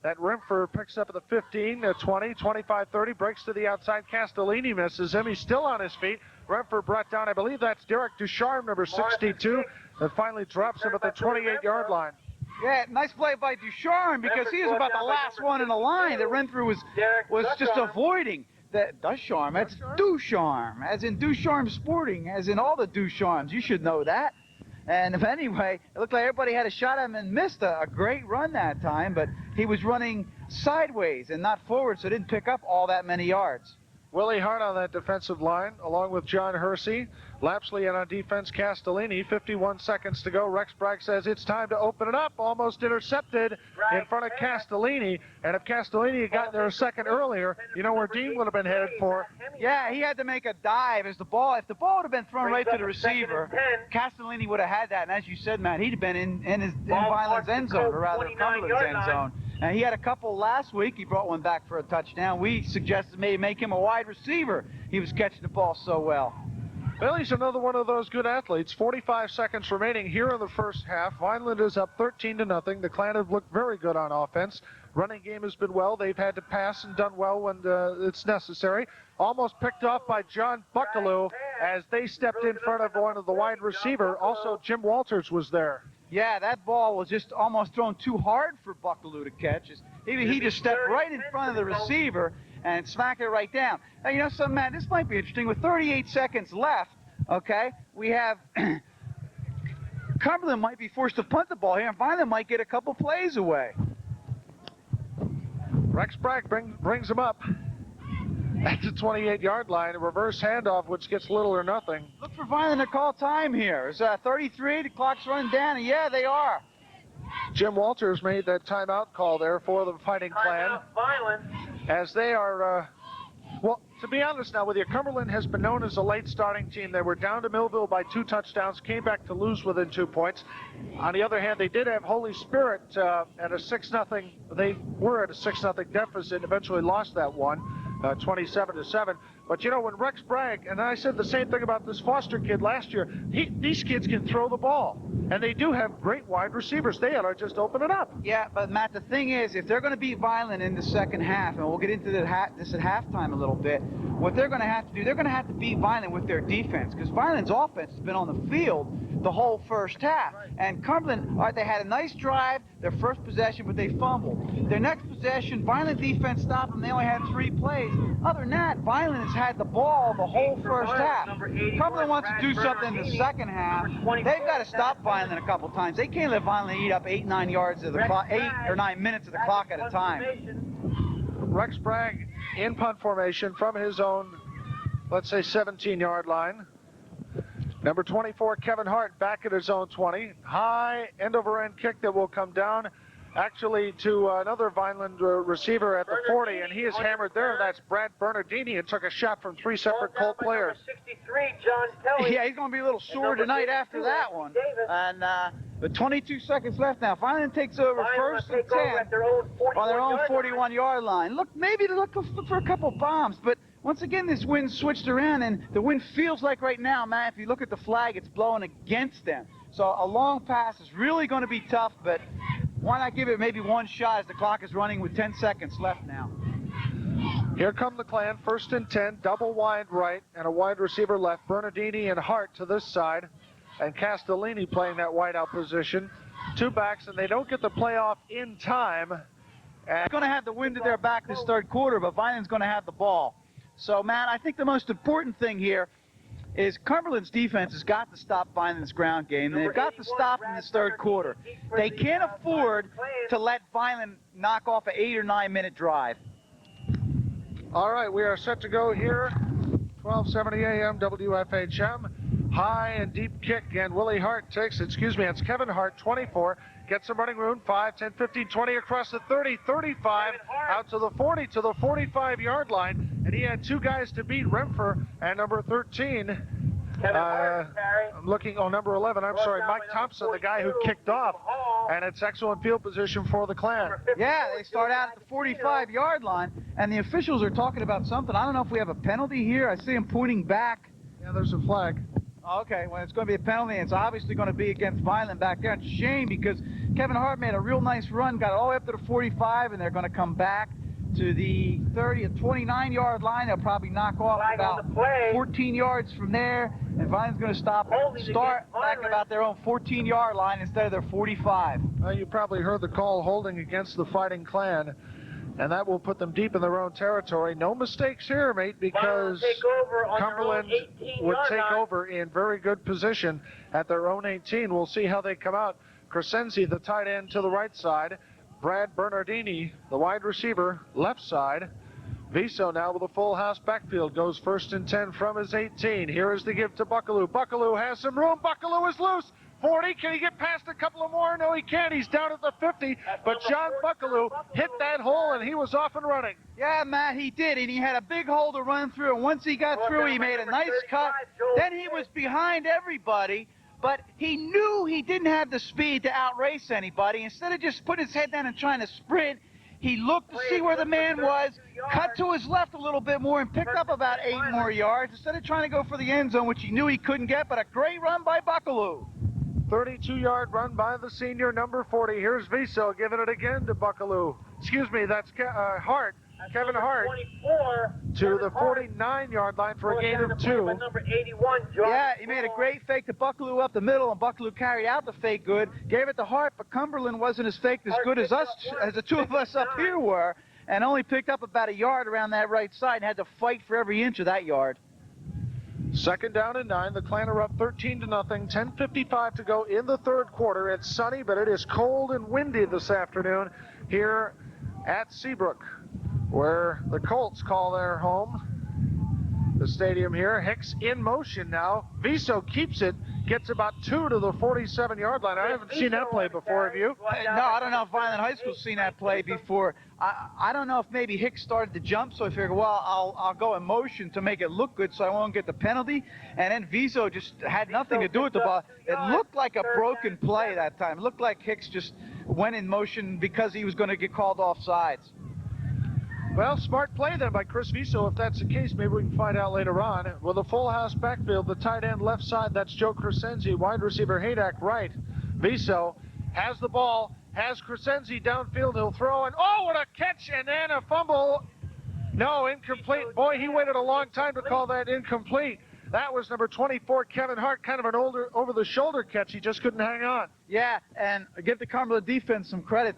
That Renfrew picks up at the 15, 20, 25, 30, breaks to the outside. Castellini misses him. He's still on his feet. Renfrew brought down, I believe that's Derek Ducharme, number 62, that finally drops him at the 28-yard line. Yeah, nice play by Ducharme because he was about the last one in the line that Renfrew was just avoiding. That Ducharme, that's Ducharme, as in Ducharme Sporting, as in all the Ducharmes. You should know that. And anyway, it looked like everybody had a shot at him and missed a great run that time, but he was running sideways and not forward, so didn't pick up all that many yards. Willie Hart on that defensive line, along with John Hersey. Lapsley and on defense, Castellini. 51 seconds to go. Rex Bragg says it's time to open it up. Almost intercepted in front of Castellini. And if Castellini had gotten there a second earlier, you know where Dean would have been headed for. Yeah, he had to make a dive as if the ball would have been thrown right to the receiver, Castellini would have had that. And as you said, Matt, he'd have been in Vineland's end zone, or rather Cumberland's end zone. And he had a couple last week. He brought one back for a touchdown. We suggested maybe make him a wide receiver. He was catching the ball so well. Well, he's another one of those good athletes. 45 seconds remaining here in the first half. Vineland is up 13-0. The Clan have looked very good on offense. Running game has been well. They've had to pass and done well when it's necessary. Almost picked off by John Buckaloo as they stepped in front of one of the wide receiver. Also, Jim Walters was there. Yeah, that ball was just almost thrown too hard for Buckaloo to catch. He just stepped right in front of the receiver and smacked it right down. Now, you know something, Matt, this might be interesting. With 38 seconds left, okay, we have Cumberland might be forced to punt the ball here, and Vineland might get a couple plays away. Rex Bragg brings him up at the 28-yard line. A reverse handoff, which gets little or nothing. Look for Vineland to call time here. It's 33, the clock's running down, and yeah, they are. Jim Walters made that timeout call there for the Fighting Clan. As they are, well, to be honest now with you, Cumberland has been known as a late starting team. They were down to Millville by 2 touchdowns, came back to lose within 2 points. On the other hand, they did have Holy Spirit at a 6-0. They were at a 6-0 deficit, eventually lost that one, 27-7. But you know, when Rex Bragg, and I said the same thing about this Foster kid last year, these kids can throw the ball. And they do have great wide receivers. They ought to just open it up. Yeah, but Matt, the thing is, if they're going to beat Vineland in the second half, and we'll get into this at halftime a little bit, what they're going to have to do, they're going to have to beat Vineland with their defense, because Vineland's offense has been on the field the whole first half. Right. And Cumberland, all right, they had a nice drive, their first possession, but they fumbled. Their next possession, Vineland defense stopped them. They only had 3 plays. Other than that, Vineland has had the ball the whole first half. Cumberland wants to do something in the second half. They've got to stop Vineland a couple times. They can't let Vineland eat up 8-9 yards of the clock, 8 or 9 minutes of the clock at a time. Rex Bragg in punt formation from his own, let's say, 17-yard line. Number 24, Kevin Hart, back at his own 20. High end-over-end kick that will come down, actually, to another Vineland receiver at the 40, and he is hammered there. That's Brad Bernardini, and took a shot from 3 separate Colt players. 63, John Kelly. Yeah, he's going to be a little sore tonight after that one. And but 22 seconds left now. Vineland takes over first and 10 on their own 41-yard line. Look, maybe to look for a couple bombs, but once again, this wind switched around, and the wind feels like right now, Matt, if you look at the flag, it's blowing against them. So a long pass is really going to be tough, but why not give it maybe one shot as the clock is running with 10 seconds left now? Here come the Clan, 1st and 10, double wide right and a wide receiver left. Bernardini and Hart to this side, and Castellini playing that wide out position. Two backs, and they don't get the playoff in time. They're going to have the wind at their back this third quarter, but Vineland's going to have the ball. So, Matt, I think the most important thing here is Cumberland's defense has got to stop Vineland's ground game, and they've got to stop in this third quarter. They can't afford to let Vineland knock off an 8 or 9 minute drive. All right, we are set to go here. 1270 AM WFHM. High and deep kick, and Willie Hart takes, it's Kevin Hart, 24. Gets some running room, 5, 10, 15, 20, across the 30, 35, out to the 40, to the 45-yard line. And he had two guys to beat, Remfer and number 13. I'm looking, number 11, I'm sorry, Mike Thompson, the guy who kicked off. And it's excellent field position for the Clan. Yeah, they start out at the 45-yard line, and the officials are talking about something. I don't know if we have a penalty here. I see him pointing back. Yeah, there's a flag. Okay, well, it's going to be a penalty, and it's obviously going to be against Vineland back there. It's a shame because Kevin Hart made a real nice run, got it all the way up to the 45, and they're going to come back to the 30 and 29-yard line. They'll probably knock off about 14 yards from there, and Vineland's going to start back about their own 14-yard line instead of their 45. Well, you probably heard the call, holding against the Fighting Clan, and that will put them deep in their own territory. No mistakes here, mate, because Cumberland would take over in very good position at their own 18. We'll see how they come out. Crescenzi, the tight end, to the right side. Brad Bernardini, the wide receiver, left side. Viso now with a full house backfield, goes 1st and 10 from his 18. Here is the give to Buckaloo. Buckaloo has some room. Buckaloo is loose. 40, can he get past a couple of more? No, he can't. He's down at the 50, but John Buckaloo hit that hole, and he was off and running. Yeah, Matt, he did, and he had a big hole to run through, and once he got through, he made a nice cut. Then he was behind everybody, but he knew he didn't have the speed to outrace anybody. Instead of just putting his head down and trying to sprint, he looked to see where the man was, cut to his left a little bit more, and picked up about 8 more yards instead of trying to go for the end zone, which he knew he couldn't get, but a great run by Buckaloo. 32-yard run by the senior, number 40. Here's Viso giving it again to Buckaloo. Excuse me, that's Hart. Kevin Hart to the 49-yard line for a gain of 2. Yeah, he made a great fake to Buckaloo up the middle, and Buckaloo carried out the fake good, gave it to Hart, but Cumberland wasn't as faked as good as us, as the two of us up here were, and only picked up about a yard around that right side and had to fight for every inch of that yard. 2nd down and 9. The Clan are up 13-0. 10:55 to go in the third quarter. It's sunny, but it is cold and windy this afternoon here at Seabrook, where the Colts call their home. The stadium here. Hicks in motion now. Viso keeps it, gets about 2 to the 47-yard line. I haven't seen that play before, have you? No, I don't know if Vineland High School's seen that play before. I don't know if maybe Hicks started to jump, so I figured, well, I'll go in motion to make it look good so I won't get the penalty. And then Viso just had nothing to do with the ball. It looked like a broken play that time. It looked like Hicks just went in motion because he was going to get called off sides. Well, smart play then by Chris Viso. If that's the case, maybe we can find out later on. With a full house backfield, the tight end left side, that's Joe Crescenzi. Wide receiver Haydak right. Viso has the ball, has Crescenzi downfield. He'll throw, and oh, what a catch, and then a fumble. No, incomplete. Boy, he waited a long time to call that incomplete. That was number 24, Kevin Hart, kind of an over-the-shoulder catch. He just couldn't hang on. Yeah, and give the Cumberland defense some credit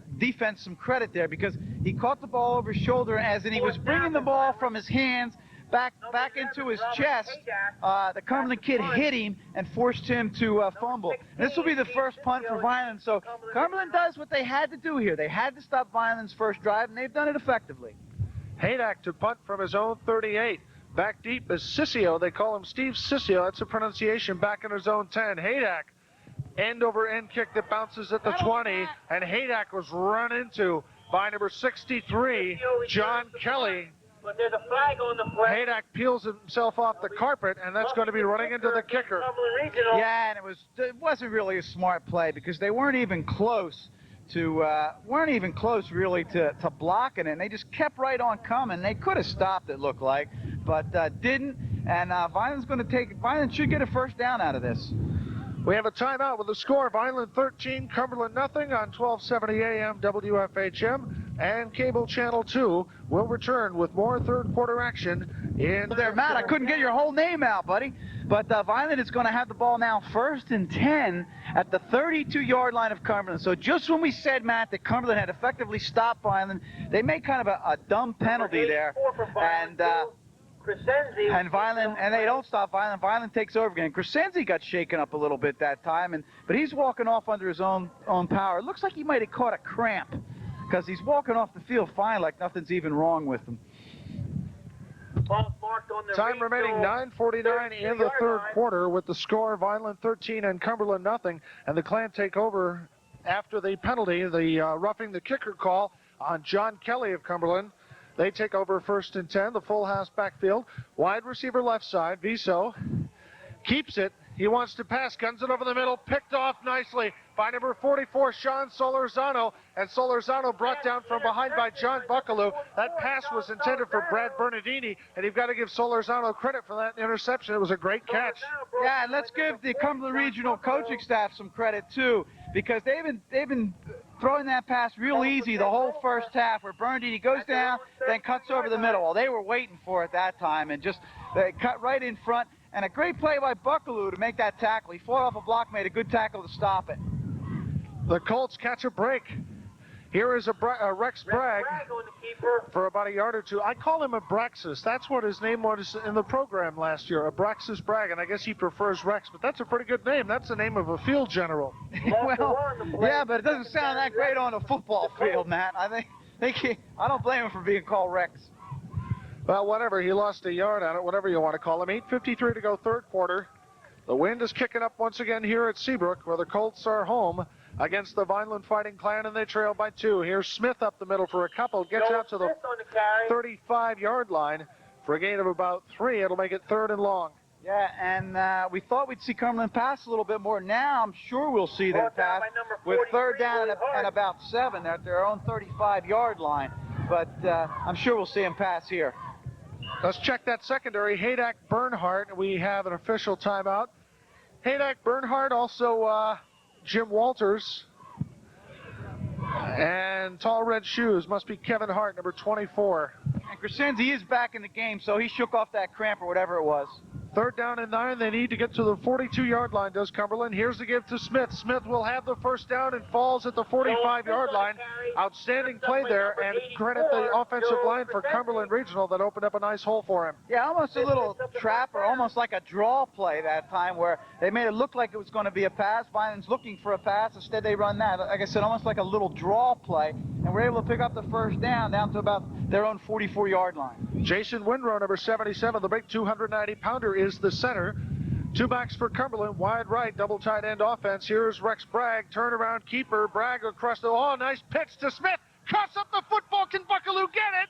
there, because he caught the ball over his shoulder as he was bringing the ball from his hands back into his chest. The Cumberland kid hit him and forced him to fumble. And this will be the first punt for Vineland. So Cumberland does what they had to do here. They had to stop Vineland's first drive, and they've done it effectively. Haydak to punt from his own 38. Back deep is Sissio. They call him Steve Sissio. That's a pronunciation. Back in his own 10. Haydak, end over end kick that bounces at the 20. And Haydak was run into by number 63, John Kelly. But there's a flag on the play. Haydak peels himself off the carpet, and that's going to be running into the kicker. Yeah, and it wasn't really a smart play because they weren't even close really to blocking it. And they just kept right on coming. They could have stopped, it looked like, but didn't. And Vineland should get a first down out of this. We have a timeout with the score: Vineland 13, Cumberland nothing on 1270 AM WFHM and Cable Channel 2. We'll return with more third quarter action in... There, Matt, I couldn't get your whole name out, buddy. But Vineland is going to have the ball now 1st and 10 at the 32-yard line of Cumberland. So just when we said, Matt, that Cumberland had effectively stopped Vineland, they made kind of a dumb penalty there. And Vineland, and they don't stop Vineland. Vineland takes over again. Crescenzi got shaken up a little bit that time, but he's walking off under his own power. It looks like he might have caught a cramp because he's walking off the field fine, like nothing's even wrong with him. Time remaining 9:49 in the third quarter with the score: Vineland 13 and Cumberland nothing. And the Clan take over after the penalty, the roughing the kicker call on John Kelly of Cumberland. They take over 1st and 10, the full house backfield. Wide receiver left side, Viso keeps it. He wants to pass, guns it over the middle, picked off nicely by number 44, Sean Solorzano. And Solorzano brought down from behind by John Buckaloo. That pass was intended for Brad Bernardini, and you've got to give Solorzano credit for that interception. It was a great catch. Yeah, and let's give the Cumberland Regional coaching staff some credit, too, because they've been throwing that pass real easy the whole first half, where Bernardini goes down, then cuts over the middle. Well, they were waiting for it that time, and just they cut right in front. And a great play by Buckaloo to make that tackle. He fought off a block, made a good tackle to stop it. The Colts catch a break. Here is a Rex Bragg for about a yard or two. I call him Abraxas. That's what his name was in the program last year, Abraxas Bragg, and I guess he prefers Rex, but that's a pretty good name. That's the name of a field general. Well, yeah, but it doesn't sound that great on a football field, Matt. I don't blame him for being called Rex. Well, whatever. He lost a yard on it, whatever you want to call him. 8:53 to go third quarter. The wind is kicking up once again here at Seabrook, where the Colts are home against the Vineland Fighting Clan, and they trail by 2. Here's Smith up the middle for a couple. Gets out to the 35-yard line for a gain of about 3. It'll make it 3rd and long. Yeah, and we thought we'd see Cumberland pass a little bit more. Now I'm sure we'll see them pass with 3rd down and about 7 at their own 35-yard line. But I'm sure we'll see them pass here. Let's check that secondary. Haydak Bernhardt. We have an official timeout. Haydak Bernhardt, also Jim Walters. And tall red shoes must be Kevin Hart, number 24. And Crescenzi is back in the game, so he shook off that cramp or whatever it was. 3rd down and 9. They need to get to the 42-yard line, does Cumberland. Here's the give to Smith. Smith will have the 1st down and falls at the 45-yard line. Outstanding play there, and credit the offensive line for Cumberland Regional that opened up a nice hole for him. Yeah, almost a little trap, or almost like a draw play that time, where they made it look like it was going to be a pass. Vineland's looking for a pass. Instead, they run that. Like I said, almost like a little draw play, and we're able to pick up the 1st down to about their own 44-yard line. Jason Winrow, number 77, the big 290-pounder, is the center. 2 backs for Cumberland, wide right, double tight end offense. Here's Rex Bragg, turnaround keeper. Bragg across the, nice pitch to Smith. Cuts up the football. Can Buckaloo get it?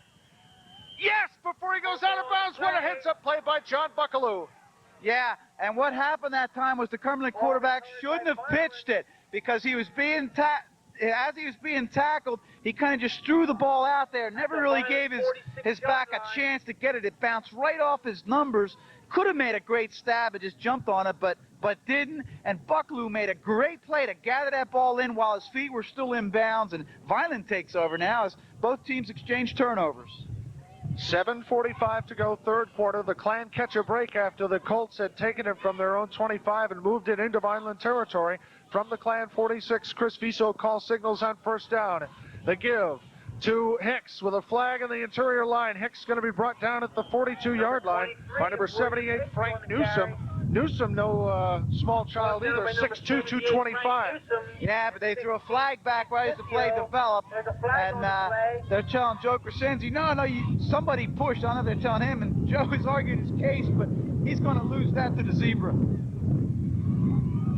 Yes, before he goes out of bounds. What a heads-up play by John Buckaloo. Yeah, and what happened that time was the Cumberland quarterback shouldn't have pitched it, because he was being as he was being tackled, he kind of just threw the ball out there, never really gave his back a chance to get it. It bounced right off his numbers. Could have made a great stab and just jumped on it, but didn't. And Buckaloo made a great play to gather that ball in while his feet were still in bounds. And Vineland takes over now as both teams exchange turnovers. 7:45 to go third quarter. The Clan catch a break after the Colts had taken it from their own 25 and moved it into Vineland territory. From the Clan 46, Chris Viso calls signals on 1st down. The give to Hicks with a flag on the interior line. Hicks going to be brought down at the 42-yard line by number 78, Frank Newsom. Newsom, no small child either, 6'2", 225. Yeah, but they threw a flag back right as the play developed, and they're telling Joe Crescenzi, no, somebody pushed. I know they're telling him, and Joe is arguing his case, but he's going to lose that to the zebra.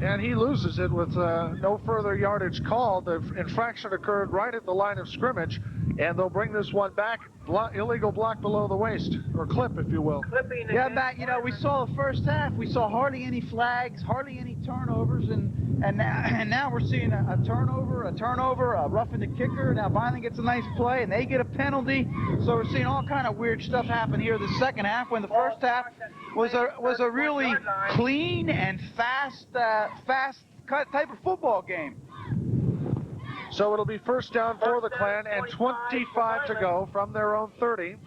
And he loses it with no further yardage called. The infraction occurred right at the line of scrimmage, and they'll bring this one back. Illegal block below the waist, or clip, if you will. Yeah, Matt, we saw the first half. We saw hardly any flags, hardly any turnovers, and And now we're seeing a turnover, a roughing the kicker. Now Vineland gets a nice play, and they get a penalty. So we're seeing all kind of weird stuff happen here the second half, when the first half was a really clean and fast cut type of football game. So it'll be first down for the Clan and 25 to go from their own 30.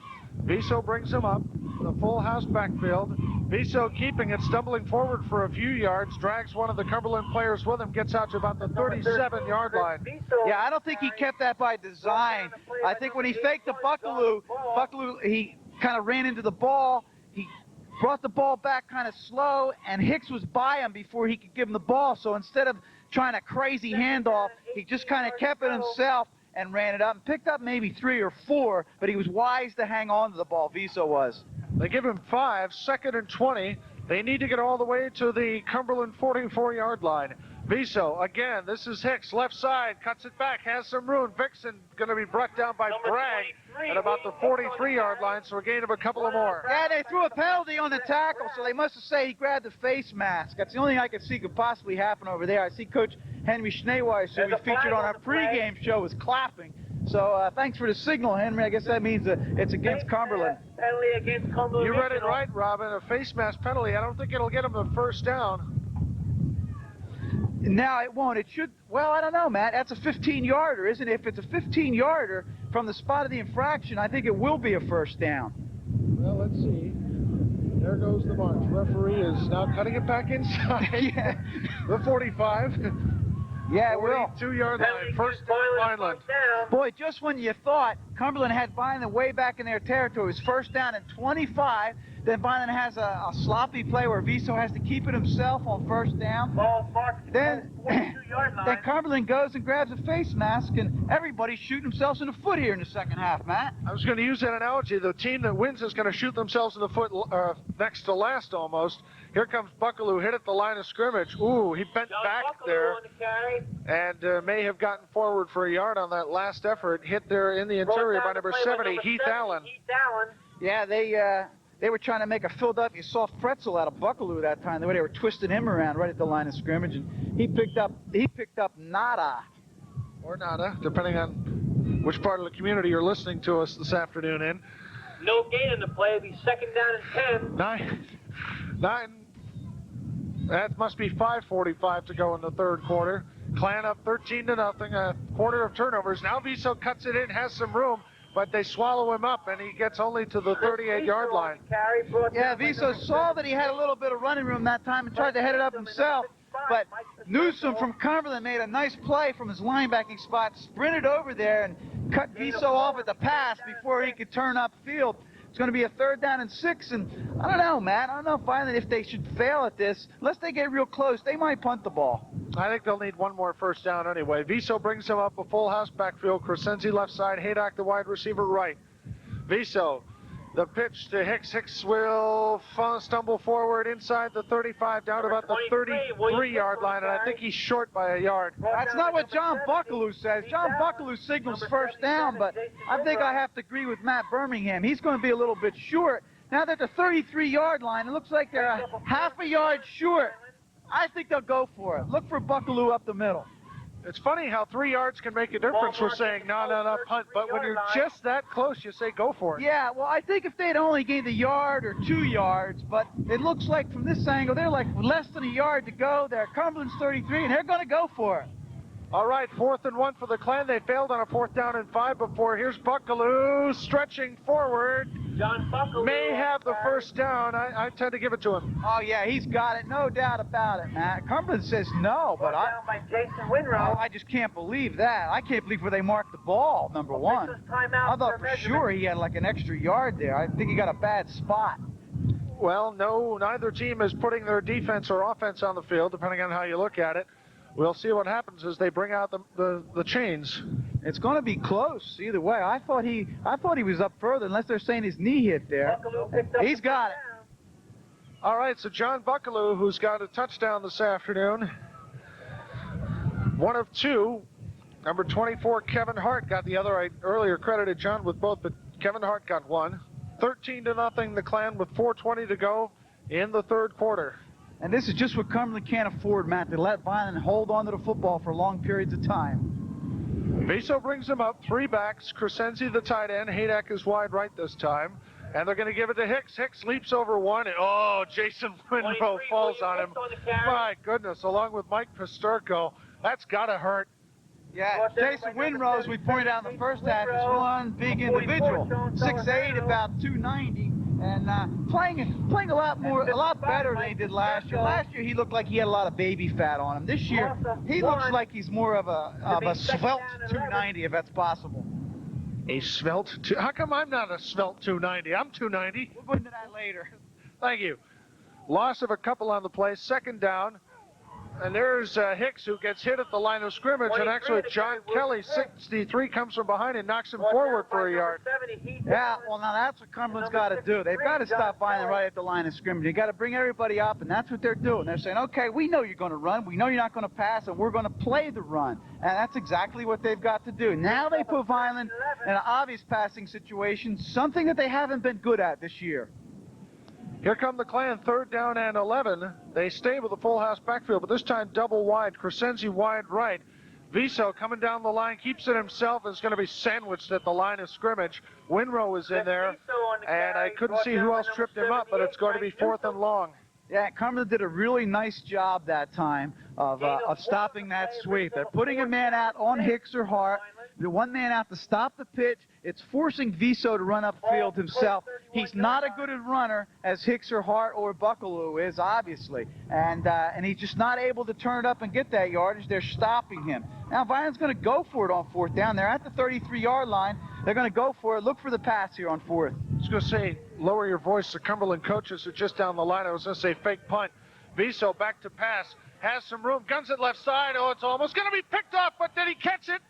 Viso brings him up, the full house backfield. Viso keeping it, stumbling forward for a few yards, drags one of the Cumberland players with him, gets out to about the 37-yard line. Yeah, I don't think he kept that by design. I think when he faked the Buckaloo, he kind of ran into the ball. He brought the ball back kind of slow, and Hicks was by him before he could give him the ball. So instead of trying a crazy handoff, he just kind of kept it himself and ran it up and picked up maybe 3 or 4, but he was wise to hang on to the ball, Viso was. They give him 5, 2nd and 20. They need to get all the way to the Cumberland 44-yard line. Viso, again, this is Hicks, left side, cuts it back, has some room. Vixen going to be brought down by Bragg at about the 43-yard line, so a gain of a couple of more. Yeah, they threw a penalty on the tackle, so they must have said he grabbed the face mask. That's the only thing I could see could possibly happen over there. I see Coach Henry Schneeweiss, who we featured on our pregame show, was clapping. So thanks for the signal, Henry. I guess that means it's against Cumberland. Penalty against Cumberland. You read it right, Robin. A face mask penalty. I don't think it'll get him the first down. No, it won't. It should. Well, I don't know, Matt. That's a 15-yarder, isn't it? If it's a 15-yarder from the spot of the infraction, I think it will be a first down. Well, let's see. There goes the march. Referee is now cutting it back inside. Yeah. The 45. Yeah, it will. 42-yard line. First down, Vineland. Boy, just when you thought Cumberland had Vineland way back in their territory, it was first down and 25. Then Vineland has a sloppy play where Viso has to keep it himself on first down. Then Cumberland goes and grabs a face mask, and everybody's shooting themselves in the foot here in the second half, Matt. I was going to use that analogy. The team that wins is going to shoot themselves in the foot next to last almost. Here comes Buckaloo, hit at the line of scrimmage. Ooh, he bent back there and may have gotten forward for a yard on that last effort. Hit there in the interior by number 70, Heath Allen. Yeah, they were trying to make a Philadelphia soft pretzel out of Buckaloo that time. The way they were twisting him around right at the line of scrimmage, and he picked up nada. Or nada, depending on which part of the community you're listening to us this afternoon in. No gain in the play. It'll be second down and 10. That must be 5:45 to go in the third quarter. Clan up 13-0, a quarter of turnovers. Now Viso cuts it in, has some room, but they swallow him up, and he gets only to the 38-yard line. Yeah, Viso saw that he had a little bit of running room that time and tried to head it up himself, but Newsom from Cumberland made a nice play from his linebacking spot, sprinted over there and cut Viso off at the pass before he could turn upfield. It's going to be a third down and 6, and I don't know, Matt. I don't know finally if they should fail at this. Unless they get real close, they might punt the ball. I think they'll need one more first down anyway. Viso brings him up a full house backfield. Crescenzi left side, Haydock the wide receiver right. Viso, the pitch to Hicks. Hicks will stumble forward inside the 35 down to about the 33-yard line, and I think he's short by a yard. That's not what John Buckaloo says. John Buckaloo signals first down, but I think I have to agree with Matt Birmingham. He's going to be a little bit short. Now that the 33-yard line, it looks like they're a half a yard short. I think they'll go for it. Look for Buckaloo up the middle. It's funny how 3 yards can make a difference. We're saying, no, punt. But when you're just that close, you say go for it. Yeah, well, I think if they'd only gained a yard or 2 yards, but it looks like from this angle, they're like less than a yard to go. They're Cumberland's 33, and they're going to go for it. All right, 4th and 1 for the Clan. They failed on a 4th down and 5 before. Here's Buckaloo stretching forward. John Buckaloo may have the first down. I tend to give it to him. Oh, yeah, he's got it. No doubt about it, Matt. Cumberland says no, but down by Jason Winrow. I just can't believe that. I can't believe where they marked the ball, number one. I thought for sure he had like an extra yard there. I think he got a bad spot. Well, no, neither team is putting their defense or offense on the field, depending on how you look at it. We'll see what happens as they bring out the chains. It's going to be close either way. I thought he was up further, unless they're saying his knee hit there. He's got it. All right, so John Buckaloo, who's got a touchdown this afternoon, 1 of 2. Number 24, Kevin Hart, got the other. I earlier credited John with both, but Kevin Hart got one. 13-0, the Clan with 4:20 to go in the third quarter. And this is just what Cumberland can't afford, Matt, to let Vineland hold on to the football for long periods of time. Viso brings him up, 3 backs. Crescenzi, the tight end. Haydak is wide right this time. And they're going to give it to Hicks. Hicks leaps over one. And, oh, Jason Winrow falls on him. My goodness, along with Mike Pisturko. That's got to hurt. Yeah, Jason Winrow, as we pointed out in the first half, is one big individual. 6'8", about 290. And playing a lot better than he did last year. Last year he looked like he had a lot of baby fat on him. This year he looks like he's more of a svelte 290, if that's possible. A svelte? How come I'm not a svelte 290? I'm 290. We'll go into that later. Thank you. Loss of a couple on the play. 2nd down. And there's Hicks, who gets hit at the line of scrimmage, and actually John Kelly, 63, comes from behind and knocks him forward for a yard. Yeah, well, now that's what Cumberland's got to do. They've got to stop Vineland right at the line of scrimmage. You've got to bring everybody up, and that's what they're doing. They're saying, okay, we know you're going to run, we know you're not going to pass, and we're going to play the run. And that's exactly what they've got to do. Now they put Vineland in an obvious passing situation, something that they haven't been good at this year. Here come the Clan, 3rd down and 11. They stay with the full house backfield, but this time double wide. Crescenzi wide right. Viso coming down the line, keeps it himself, is going to be sandwiched at the line of scrimmage. Winrow is in there, and I couldn't see who else tripped him up, but it's going to be 4th and long. Yeah, Cumberland did a really nice job that time of stopping that sweep. They're putting a man out on Hicks or Hart. The one man out to stop the pitch. It's forcing Viso to run upfield himself. He's not a good runner as Hicks or Hart or Buckaloo is, obviously. And he's just not able to turn it up and get that yardage. They're stopping him. Now Vineland's going to go for it on 4th down. They're at the 33-yard line. They're going to go for it. Look for the pass here on 4th. I was going to say, lower your voice. The Cumberland coaches are just down the line. I was going to say fake punt. Viso back to pass. Has some room. Guns it left side. Oh, it's almost going to be picked off, but did he catch it?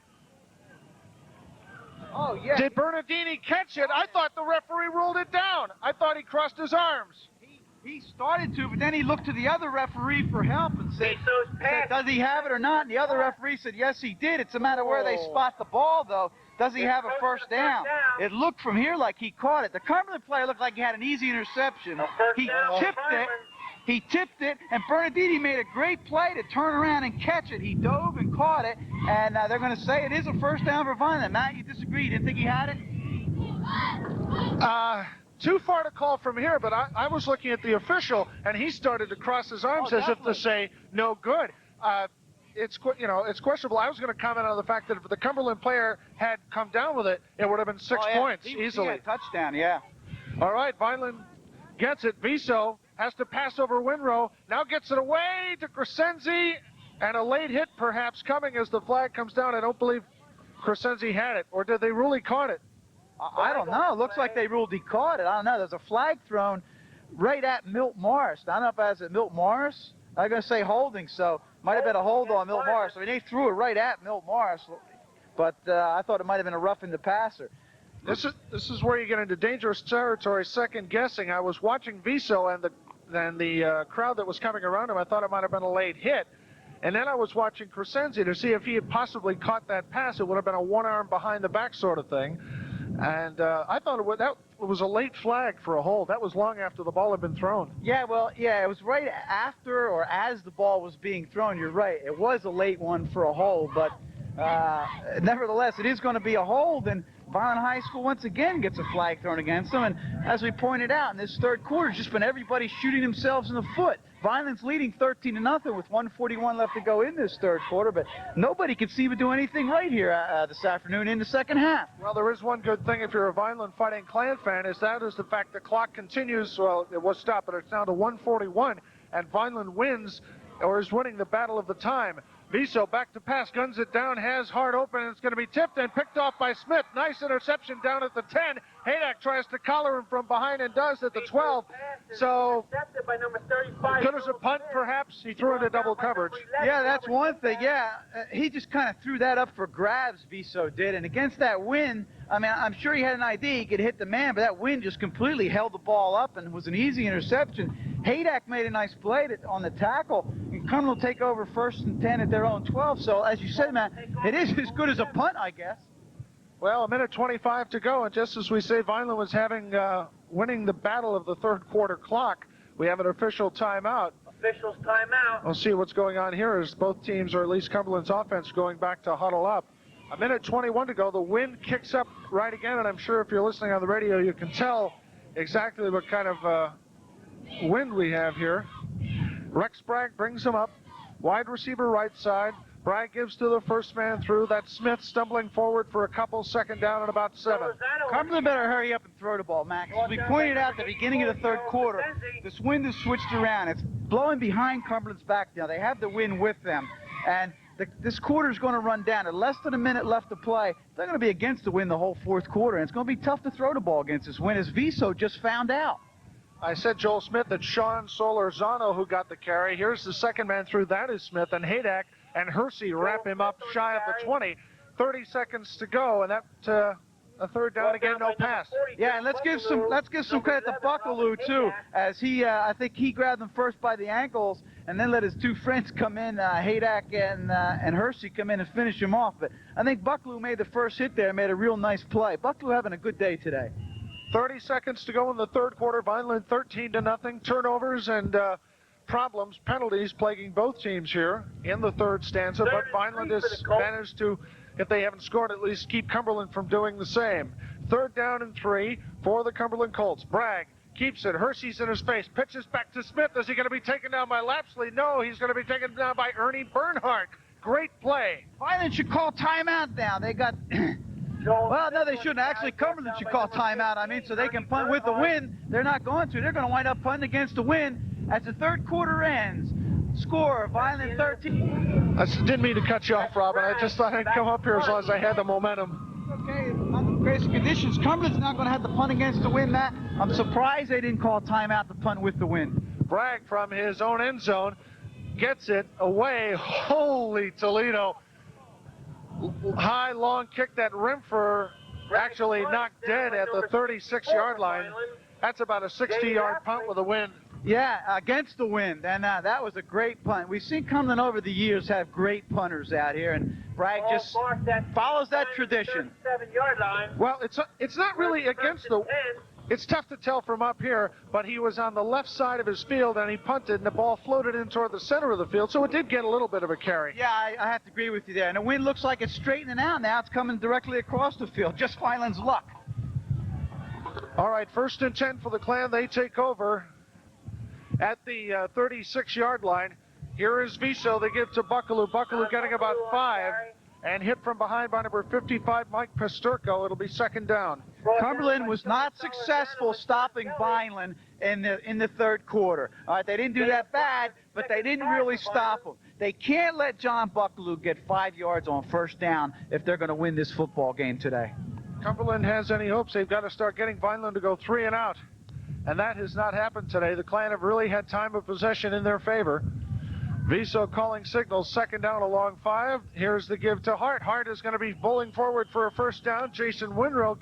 Oh, yeah. Did Bernardini catch it? I thought the referee ruled it down. I thought he crossed his arms. He started to, but then he looked to the other referee for help and said, does he have it or not? And the other referee said, yes, he did. It's a matter where they spot the ball, though. Does he have a 1st down? It looked from here like he caught it. The Cumberland player looked like he had an easy interception. He tipped it, and Bernardini made a great play to turn around and catch it. He dove and caught it, and they're going to say it is a 1st down for Vineland. Matt, you disagree? You didn't think he had it? Too far to call from here, but I was looking at the official, and he started to cross his arms as if to say, no good. It's questionable. I was going to comment on the fact that if the Cumberland player had come down with it, it would have been 6 points easily. He had a touchdown, yeah. All right, Vineland gets it. Viso has to pass over Winrow. Now gets it away to Crescenzi, and a late hit perhaps coming as the flag comes down. I don't believe Crescenzi had it, or did they rule he caught it? I don't know. It looks like they ruled he caught it. I don't know. There's a flag thrown right at Milt Morris. I don't know if that's at Milt Morris. I'm going to say holding, so might have been a hold on Milt Morris. I mean, they threw it right at Milt Morris, but I thought it might have been a roughing the passer. This is where you get into dangerous territory, second guessing. I was watching Viso and the crowd that was coming around him. I thought it might have been a late hit. And then I was watching Crescenzi to see if he had possibly caught that pass. It would have been a one-arm behind the back sort of thing. And I thought it was a late flag for a hold. That was long after the ball had been thrown. Yeah, well, yeah, it was right after or as the ball was being thrown. You're right. It was a late one for a hold, but nevertheless, it is going to be a hold, and Vineland High School once again gets a flag thrown against them. And as we pointed out, in this 3rd quarter, it's just been everybody shooting themselves in the foot. Vineland's leading 13-0 with 1:41 left to go in this 3rd quarter, but nobody can seem to do anything right here this afternoon in the 2nd half. Well, there is one good thing if you're a Vineland Fighting Clan fan, is the fact the clock continues. Well, it was stopped, but it's down to 1:41, and Vineland wins, or is winning the battle of the time. Viso back to pass, guns it down, has Hart open, and it's going to be tipped and picked off by Smith. Nice interception down at the 10. Haydak tries to collar him from behind and does at the 12. So, good as a punt, perhaps. He threw into double coverage. Yeah, that's one thing. Yeah, he just kind of threw that up for grabs, Viso did. And against that wind, I mean, I'm sure he had an idea he could hit the man, but that wind just completely held the ball up and was an easy interception. Haydak made a nice play on the tackle. And Cumberland will take over 1st and 10 at their own 12. So, as you said, man, it is as good as a punt, I guess. Well, 1:25 to go, and just as we say Vineland was winning the battle of the 3rd quarter clock, we have an official timeout. officials timeout. We'll see what's going on here as both teams, or at least Cumberland's offense, going back to huddle up. A minute 21 to go. The wind kicks up right again, and I'm sure if you're listening on the radio, you can tell exactly what kind of wind we have here. Rex Bragg brings him up. Wide receiver right side. Bragg gives to the first man through. That's Smith stumbling forward for a couple, second down and about 7. Cumberland better hurry up and throw the ball, Max. As we pointed out at the beginning of the third quarter, this wind has switched around. It's blowing behind Cumberland's back now. They have the wind with them. And this quarter is going to run down. At less than a minute left to play, they're going to be against the wind the whole fourth quarter. And it's going to be tough to throw the ball against this wind, as Viso just found out. I said, Joel Smith, that Sean Solorzano who got the carry. Here's the second man through. That is Smith. And Haydak and Hersey wrap him up shy of the 20. 30 seconds to go, and that a third down again, no pass. Yeah, and let's give some credit to Buckaloo too, as I think he grabbed him first by the ankles, and then let his two friends come in, Haydak and Hersey come in and finish him off. But I think Buckaloo made the first hit there, made a real nice play. Buckaloo having a good day today. 30 seconds to go in the third quarter. Vineland 13-0. Turnovers and problems, penalties plaguing both teams here in the third stanza, but Vineland has managed to, if they haven't scored, at least keep Cumberland from doing the same. Third down and 3 for the Cumberland Colts. Bragg keeps it. Hersey's in his face. Pitches back to Smith. Is he going to be taken down by Lapsley? No, he's going to be taken down by Ernie Bernhardt. Great play. Vineland should call timeout now. They got... Well, no, they shouldn't. Actually, Cumberland should call timeout. I mean, so they can punt with the wind. They're not going to. They're going to wind up punting against the wind as the third quarter ends. Score, Vineland 13. I didn't mean to cut you off, Robin. I just thought I'd come up here as long as I had the momentum. Okay, under basic conditions, Cumberland's not going to have to punt against the wind, Matt. I'm surprised they didn't call timeout to punt with the wind. Bragg from his own end zone gets it away. Holy Toledo. High, long kick that Rimfer actually knocked dead at the 36-yard line. That's about a 60-yard punt with a wind. Yeah, against the wind, and that was a great punt. We've seen Cumberland over the years have great punters out here, and Bragg just follows that tradition. Well, it's not really against the... It's tough to tell from up here, but he was on the left side of his field, and he punted, and the ball floated in toward the center of the field, so it did get a little bit of a carry. Yeah, I have to agree with you there. And the wind looks like it's straightening out now. It's coming directly across the field. Just Vineland's luck. All right, 1st and 10 for the Clan. They take over at the 36-yard line. Here is Viso. They give to Buckaloo. Buckaloo getting about 5. And hit from behind by number 55, Mike Pasturko. It'll be second down. Cumberland was not successful stopping Vineland in the third quarter. All right, they didn't do that bad, but they didn't really stop them. They can't let John Buckaloo get 5 yards on first down if they're going to win this football game today. Cumberland has any hopes. They've got to start getting Vineland to go 3 and out. And that has not happened today. The Clan have really had time of possession in their favor. Viso calling signals, second down along 5. Here's the give to Hart. Hart is going to be bowling forward for a first down. Jason Winrow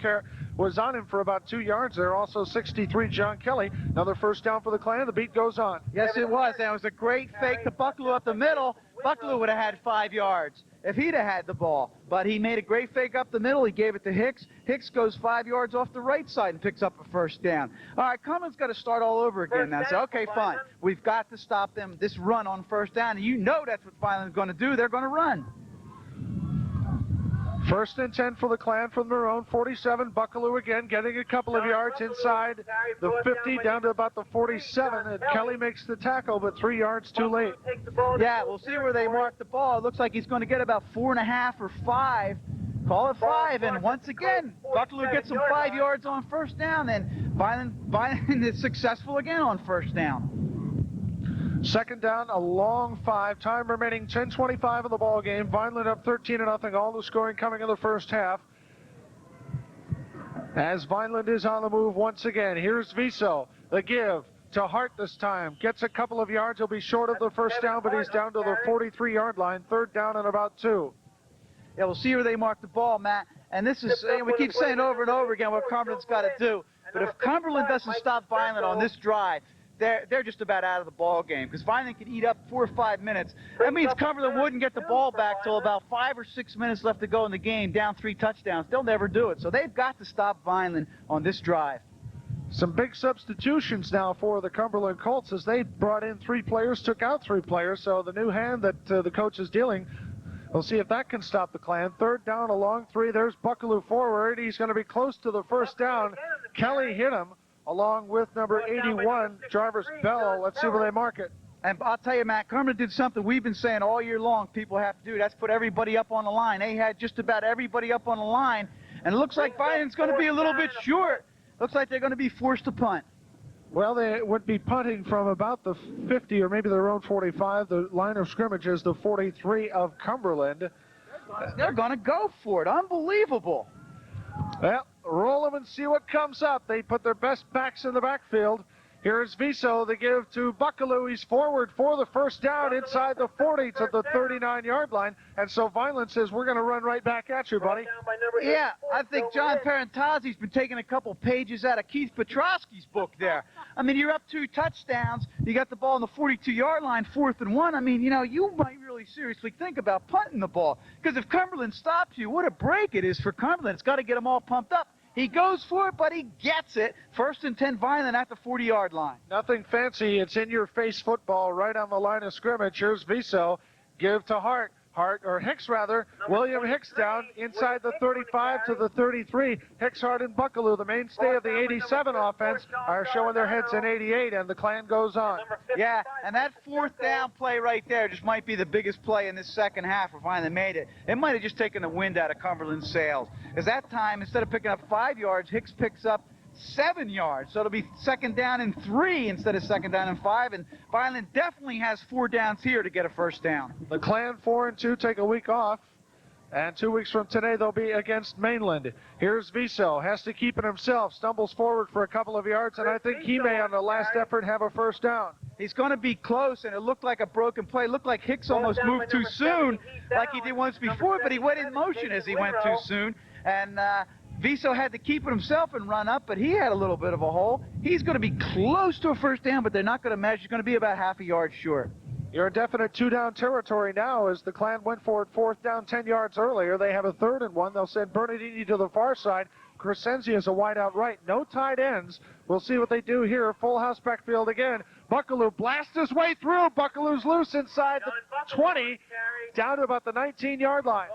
was on him for about 2 yards there. Also 63, John Kelly. Another first down for the Clan. The beat goes on. Yes, it was. And it was a great fake to Buckaloo up the middle. Buckaloo would have had 5 yards if he'd have had the ball. But he made a great fake up the middle. He gave it to Hicks. Hicks goes 5 yards off the right side and picks up a first down. All right, Cumberland's got to start all over again now. So, okay, fine. We've got to stop them, this run on first down. And you know that's what Vineland's going to do. They're going to run. 1st and 10 for the Clan from their own 47. Buckaloo again getting a couple of yards inside the 50 down to about the 47. And Kelly makes the tackle, but 3 yards too late. Yeah, we'll see where they mark the ball. It looks like he's going to get about 4.5 or 5. Call it 5. And once again, Buckaloo gets some 5 yards on first down. And Vineland is successful again on first down. Second down, a long 5. Time remaining 10:25 in the ball game. Vineland up 13-0. All the scoring coming in the first half. As Vineland is on the move once again. Here's Viso. The give to Hart this time. Gets a couple of yards. He'll be short of the first down, but he's down to the 43-yard line. Third down and about 2. Yeah, we'll see where they mark the ball, Matt. And this is, we keep saying over and over again what Cumberland's got to do. But if Cumberland doesn't stop Vineland on this drive, they're just about out of the ball game, because Vineland can eat up 4 or 5 minutes. That means Cumberland wouldn't get the ball back till about 5 or 6 minutes left to go in the game, down 3 touchdowns. They'll never do it. So they've got to stop Vineland on this drive. Some big substitutions now for the Cumberland Colts as they brought in 3 players, took out 3 players. So the new hand that the coach is dealing, we'll see if that can stop the Clan. 3rd down along 3. There's Buckaloo forward. He's going to be close to the first down. Kelly hit him along with number 81, Jarvis Bell. Let's see where they mark it. And I'll tell you, Matt, Cumberland did something we've been saying all year long people have to do. That's put everybody up on the line. They had just about everybody up on the line. And it looks like Vineland's going to be a little bit short. Looks like they're going to be forced to punt. Well, they would be punting from about the 50 or maybe their own 45. The line of scrimmage is the 43 of Cumberland. They're going to go for it. Unbelievable. Well, roll them and see what comes up. They put their best backs in the backfield. Here's Viso. They give to Buckaloo. He's forward for the first down inside the 40 to the 39-yard line. And so Vineland says, we're going to run right back at you, buddy. Yeah, I think John Parentazzi's been taking a couple pages out of Keith Petrosky's book there. I mean, you're up 2 touchdowns. You got the ball on the 42-yard line, 4th and 1. I mean, you know, you might really seriously think about punting the ball. Because if Cumberland stops you, what a break it is for Cumberland. It's got to get them all pumped up. He goes for it, but he gets it. 1st and 10 Vineland at the 40-yard line. Nothing fancy. It's in-your-face football right on the line of scrimmage. Here's Viso. Give to Hicks rather. William Hicks down inside the 35 to the 33. Hicks, Hart, and Buckaloo, the mainstay of the 87 offense, are showing their heads in 88, and the Clan goes on. Yeah, and that 4th down play right there just might be the biggest play in this second half if Vineland made it. It might have just taken the wind out of Cumberland's sails. Because that time, instead of picking up 5 yards, Hicks picks up 7 yards. So it'll be 2nd down and 3 instead of 2nd down and 5. And Vineland definitely has 4 downs here to get a first down. The Clan 4 and 2 take a week off. And 2 weeks from today, they'll be against Mainland. Here's Viso. Has to keep it himself. Stumbles forward for a couple of yards. And I think he may, on the last effort, have a first down. He's going to be close, and it looked like a broken play. It looked like Hicks almost moved too soon, like he did once before, but he went in motion as he went too soon. And Viso had to keep it himself and run up, but he had a little bit of a hole. He's going to be close to a first down, but they're not going to measure. He's going to be about half a yard short. You're in definite 2-down territory now as the Clan went for it 4th down 10 yards earlier. They have a 3rd and 1. They'll send Bernardini to the far side. Crescenzi is a wide out right. No tight ends. We'll see what they do here. Full house backfield again. Buckaloo blasts his way through. Buckaloo's loose inside the 20, down to about the 19-yard line.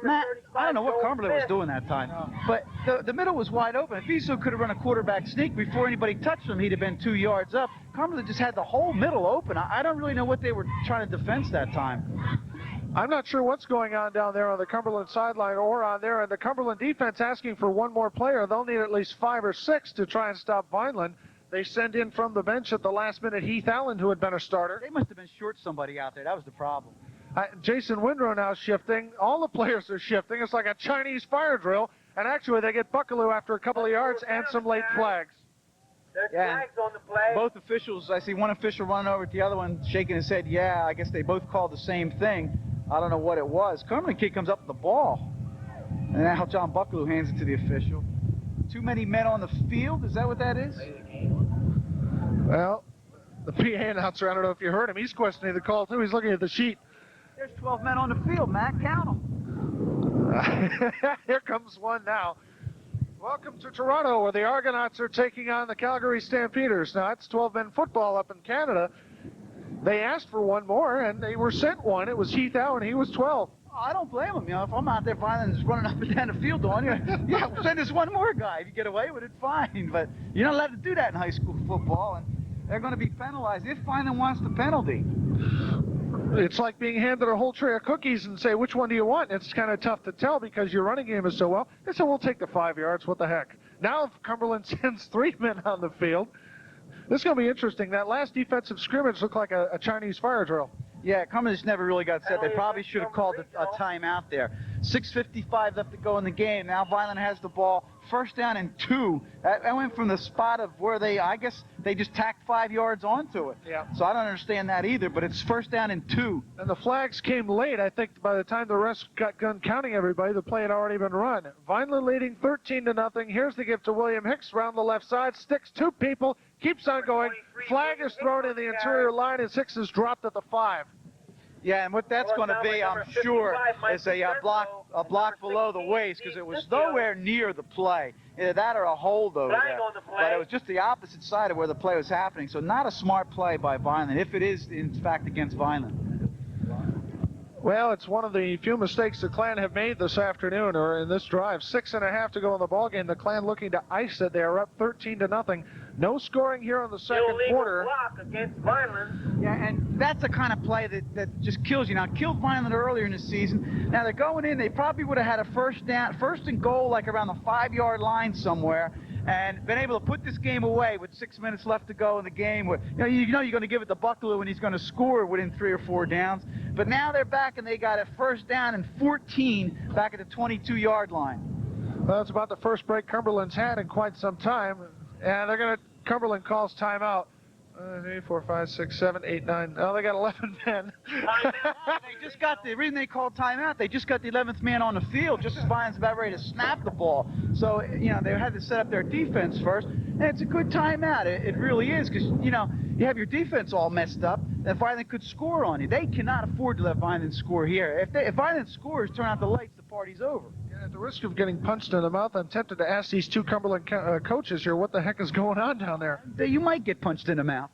Matt, I don't know what Cumberland was doing that time, but the middle was wide open. If Viso could have run a quarterback sneak before anybody touched him, he'd have been 2 yards up. Cumberland just had the whole middle open. I don't really know what they were trying to defense that time. I'm not sure what's going on down there on the Cumberland sideline or on there. And the Cumberland defense asking for one more player. They'll need at least 5 or 6 to try and stop Vineland. They send in from the bench at the last minute Heath Allen, who had been a starter. They must have been short somebody out there. That was the problem. Jason Windrow now shifting. All the players are shifting. It's like a Chinese fire drill. And actually, they get Buckaloo after a couple of yards and some late flags. There's flags on the play. Both officials, I see one official running over to the other one, shaking his head. Yeah, I guess they both called the same thing. I don't know what it was. Cumberland kid comes up with the ball. And now John Buckaloo hands it to the official. Too many men on the field? Is that what that is? Well, the PA announcer, I don't know if you heard him. He's questioning the call, too. He's looking at the sheet. There's 12 men on the field, Matt. Count them. Here comes one now. Welcome to Toronto, where the Argonauts are taking on the Calgary Stampeders. Now, it's 12-men football up in Canada. They asked for one more, and they were sent one. It was Heath Allen. He was 12. I don't blame him. You know, if I'm out there Vineland just running up and down the field on you, yeah, we'll send us one more guy. If you get away with it, fine. But you're not allowed to do that in high school football, and they're going to be penalized if Vineland wants the penalty. It's like being handed a whole tray of cookies and say, which one do you want? It's kind of tough to tell because your running game is so well. They said, we'll take the 5 yards. What the heck? Now if Cumberland sends 3 men on the field, this is going to be interesting. That last defensive scrimmage looked like a Chinese fire drill. Yeah, Cumberland just never really got set. They probably should have called a timeout there. 6:55 left to go in the game. Now Vineland has the ball. 1st down and 2. That went from the spot of where I guess they just tacked 5 yards onto it. Yeah. So I don't understand that either, but it's 1st down and 2. And the flags came late. I think by the time the refs got done counting everybody, the play had already been run. Vineland leading 13-0. Here's the give to William Hicks around the left side. Sticks 2 people. Keeps on going. Flag is thrown in the interior line as Hicks is dropped at the 5. Yeah, and what that's going to be, I'm sure, is a block below the waist, because it was nowhere near the play. Either that or a hold over there. But it was just the opposite side of where the play was happening. So not a smart play by Vineland, if it is, in fact, against Vineland. Well, it's one of the few mistakes the Clan have made this afternoon, or in this drive. 6.5 to go in the ballgame. The Clan looking to ice it. They are up 13-0. No scoring here in the second quarter. Block against Vineland. Yeah, and that's the kind of play that just kills you. Now, it killed Vineland earlier in the season. Now they're going in. They probably would have had a first and goal, like around the 5-yard line somewhere, and been able to put this game away with 6 minutes left to go in the game. Where, you know you're going to give it to Buckaloo and he's going to score within 3 or 4 downs. But now they're back and they got a first down and 14 back at the 22-yard line. Well, it's about the first break Cumberland's had in quite some time, and Cumberland calls timeout. 3, 4, 5, 6, 7, 8, 9. Oh, they got 11 men. They just got the reason they called timeout. They just got the 11th man on the field just as Vineland's about ready to snap the ball. So they had to set up their defense first, and it's a good timeout. It really is, because you have your defense all messed up, and Vineland could score on you. They cannot afford to let Vineland score here. If Vineland scores, turn out the lights, the party's over. At the risk of getting punched in the mouth, I'm tempted to ask these two Cumberland coaches here what the heck is going on down there. You might get punched in the mouth.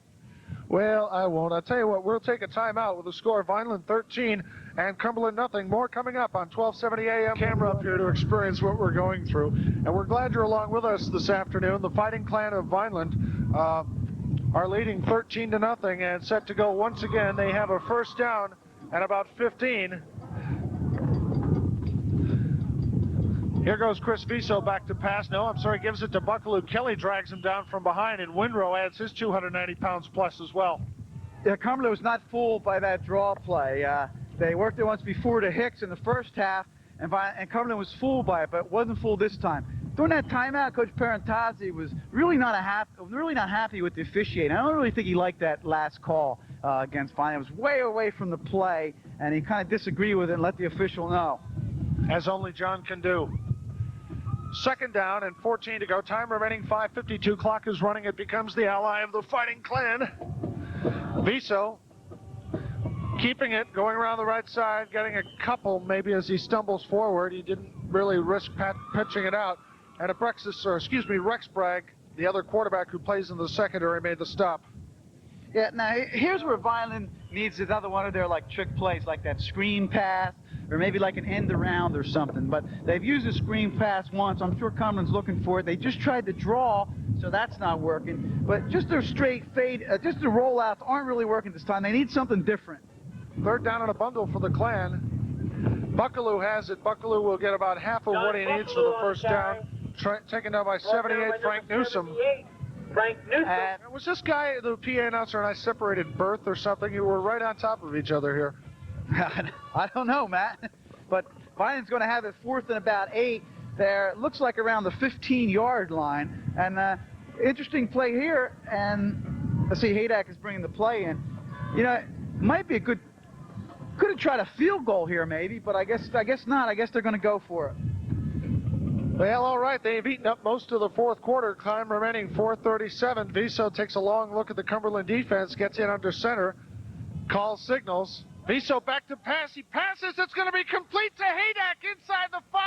Well, I won't. I'll tell you what, we'll take a timeout with the score of Vineland 13 and Cumberland nothing. More coming up on 1270 AM. Camera up here to experience what we're going through. And we're glad you're along with us this afternoon. The Fighting Clan of Vineland are leading 13-0 and set to go once again. They have a first down at about 15. Here goes Chris Viso back to pass. No, I'm sorry, gives it to Buckaloo. Kelly drags him down from behind, and Winrow adds his 290 pounds plus as well. Yeah, Cumberland was not fooled by that draw play. They worked it once before to Hicks in the first half, and Cumberland was fooled by it, but wasn't fooled this time. During that timeout, Coach Parentazzi was really not happy with the officiating. I don't really think he liked that last call against Vineland. It was way away from the play, and he kind of disagreed with it and let the official know. As only John can do. Second down and 14 to go. Time remaining 5:52. Clock is running. It becomes the ally of the Fighting Clan. Viso keeping it, going around the right side, getting a couple maybe as he stumbles forward. He didn't really risk pitching it out. And Rex Bragg, the other quarterback who plays in the secondary, made the stop. Yeah, now here's where Vineland needs another one of their trick plays, like that screen pass, or maybe like an end around or something. But they've used a screen pass once. I'm sure Cumberland's looking for it. They just tried to draw, so that's not working. But just their straight fade, just the rollouts aren't really working this time. They need something different. Third down in a bundle for the Clan. Buckaloo has it. Buckaloo will get about half of what he needs for the first down. Taken down by 78, Frank Newsom. Was this guy, the PA announcer, and I separated at birth or something? You were right on top of each other here. I don't know, Matt. But Vineland's going to have it fourth and about 8 there. It looks like around the 15-yard line. And interesting play here. And let's see, Haydak is bringing the play in. It might be a good. Could have tried a field goal here, maybe, but I guess not. I guess they're going to go for it. Well, all right, they've eaten up most of the fourth quarter. Time remaining 4:37. Viso takes a long look at the Cumberland defense, gets in under center, calls signals. Viso back to pass. He passes. It's going to be complete to Haydak inside the 5,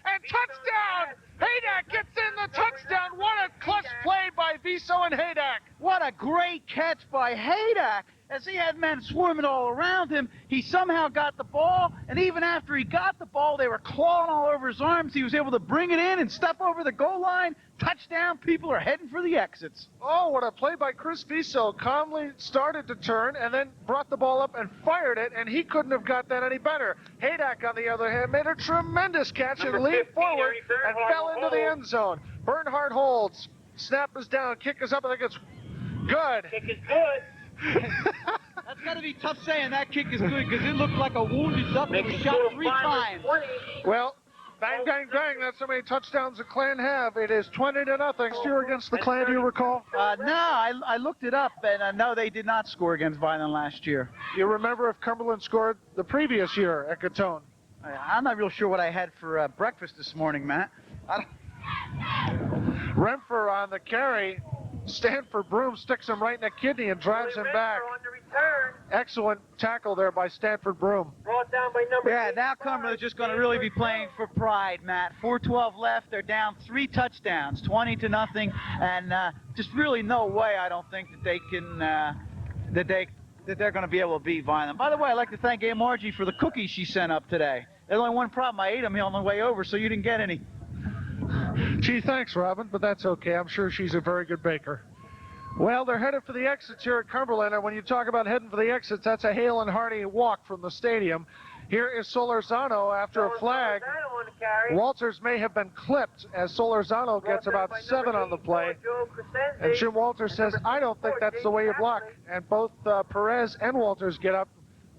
and touchdown! Haydak gets in the touchdown. What a clutch play by Viso and Haydak. What a great catch by Haydak. As he had men swarming all around him, he somehow got the ball, and even after he got the ball, they were clawing all over his arms. He was able to bring it in and step over the goal line. Touchdown, people are heading for the exits. Oh, what a play by Chris Viso. Calmly started to turn and then brought the ball up and fired it, and he couldn't have got that any better. Haydak, on the other hand, made a tremendous catch and leaned forward and fell into the end zone. Bernhardt holds. Snap is down. Kick is up. I think it's good. Kick is good. That's got to be tough saying that kick is good, because it looked like a wounded duck that was shot 3 times. Well, bang, bang, bang. That's how many touchdowns the Clan have. It is 20-0. Steer against the Clan, do you recall? No, I looked it up, and no, they did not score against Vineland last year. You remember if Cumberland scored the previous year at Gatone? I'm not real sure what I had for breakfast this morning, Matt. Renfer on the carry. Stanford Broom sticks him right in the kidney and drives him back. Excellent tackle there by Stanford Broom. Brought down by number Yeah, 85, now Cumberland's just going to really be playing for pride, Matt. 4:12 left. They're down 3 touchdowns, 20-0, and just really no way I don't think that they can that they're going to be able to beat Vineland. By the way, I'd like to thank Aunt Margie for the cookies she sent up today. There's only one problem. I ate them on the way over, so you didn't get any. Gee, thanks, Robin, but that's okay. I'm sure she's a very good baker. Well, they're headed for the exits here at Cumberland, and when you talk about heading for the exits, that's a hail and hearty walk from the stadium. Here is Solorzano after a flag. Walters may have been clipped as Solorzano gets about 7 on the play. And Jim Walters says, I don't think that's the way you block. And both Perez and Walters get up.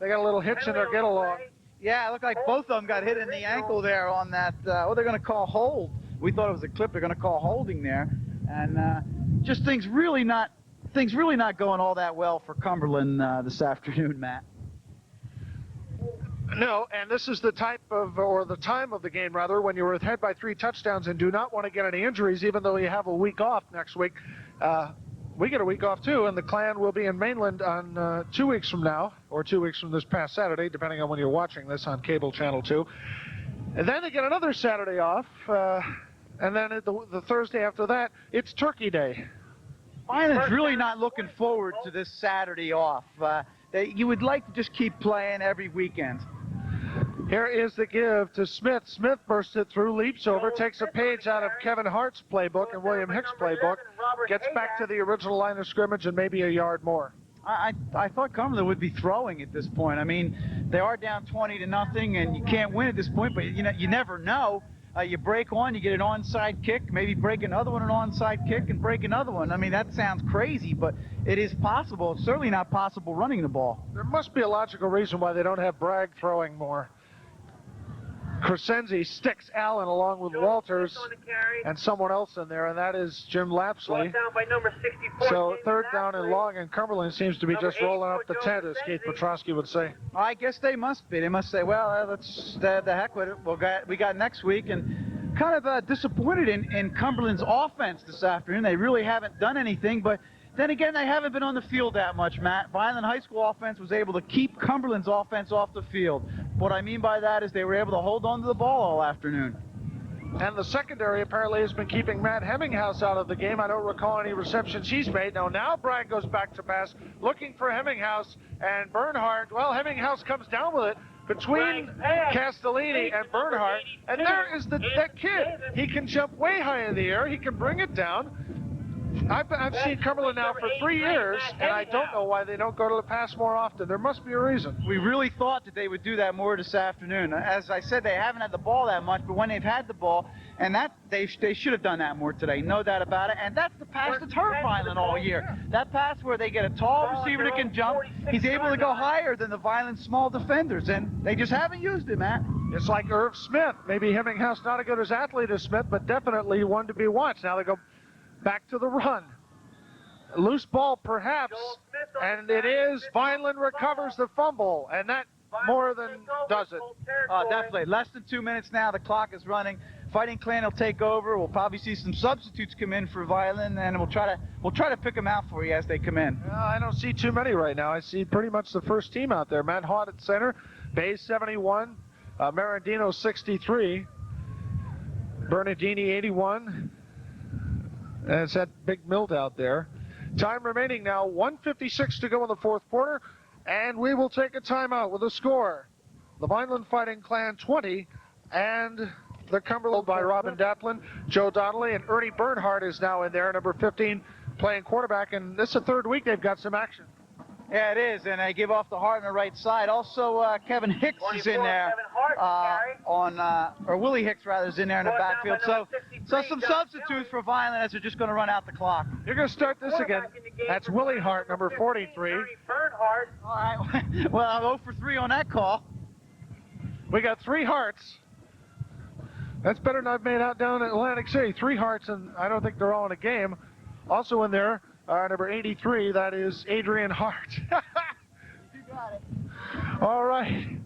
They got a little hitch in their get-along. Yeah, it looked like both of them got hit in the ankle there on that, what they're going to call hold. We thought it was a clip. They're going to call holding there. And just things really not going all that well for Cumberland this afternoon, Matt. No, and this is the type of, or the time of the game rather, when you're ahead by 3 touchdowns and do not want to get any injuries, even though you have a week off next week. We get a week off too, and the Clan will be in Mainland on 2 weeks from now, or 2 weeks from this past Saturday, depending on when you're watching this on cable channel 2. And then they get another Saturday off, and then the Thursday after that, it's Turkey Day. Vineland's really not looking forward to this Saturday off. You would like to just keep playing every weekend. Here is the give to Smith. Smith bursts it through, leaps over, takes a page out of Kevin Hart's playbook and William Hicks' playbook, gets back to the original line of scrimmage and maybe a yard more. I thought Cumberland would be throwing at this point. I mean, they are down 20-0, and you can't win at this point, but you never know. You break one, you get an onside kick, maybe break another one, an onside kick, and break another one. I mean, that sounds crazy, but it is possible. It's certainly not possible running the ball. There must be a logical reason why they don't have Bragg throwing more. Crescenzi sticks Allen along with Walters and someone else in there, and that is Jim Lapsley. So 3rd down and long, and Cumberland seems to be just rolling up the tent, as Keith Petrosky would say. I guess they must be. They must say, well, let's the heck with it. We got next week, and kind of disappointed in Cumberland's offense this afternoon. They really haven't done anything, but then again, they haven't been on the field that much, Matt. Vineland High School offense was able to keep Cumberland's offense off the field. What I mean by that is they were able to hold on to the ball all afternoon. And the secondary apparently has been keeping Matt Hemminghouse out of the game. I don't recall any receptions he's made. Now Bragg goes back to pass, looking for Hemminghouse and Bernhardt. Well, Hemminghouse comes down with it between Castellini and Bernhardt. And there is that kid. He can jump way high in the air. He can bring it down. I've seen Cumberland now for 3 years, and I don't know why they don't go to the pass more often. There must be a reason. We really thought that they would do that more this afternoon. As I said, they haven't had the ball that much, but when they've had the ball, and that they should have done that more today, no doubt about it. And that's the pass that's hurt Vineland all year. That pass where they get a tall receiver that can jump, he's able to go higher than the Vineland small defenders, and they just haven't used it, Matt. It's like Irv Smith. Maybe Hemminghouse not as good as athlete as Smith, but definitely one to be watched. Now they go back to the run. Loose ball, perhaps, and it is. Vineland recovers the fumble, and that more than does it. Definitely. Less than 2 minutes now. The clock is running. Fighting Clan will take over. We'll probably see some substitutes come in for Vineland, and we'll try to pick them out for you as they come in. I don't see too many right now. I see pretty much the first team out there. Matt Haught at center, Bays 71, Marandino 63, Bernardini 81. And it's that big Milt out there. Time remaining now, 1:56 to go in the 4th quarter, and we will take a timeout with a score. The Vineland Fighting Clan 20, and the Cumberland by Robin Daplin, Joe Donnelly, and Ernie Bernhardt is now in there, number 15, playing quarterback, and this is the 3rd week they've got some action. Yeah, it is, and they give off the Hart on the right side. Also, Kevin Hicks is in there, or Willie Hicks rather is in there in the backfield. So some substitutes for Vineland as they're just going to run out the clock. You're going to start this again. That's Willie Hart, number 43. All right. Well, I'm 0 for 3 on that call. We got 3 Harts. That's better than I've made out down in Atlantic City. 3 Harts, and I don't think they're all in a game. Also in there, number 83, that is Adrian Hart. You got it. All right.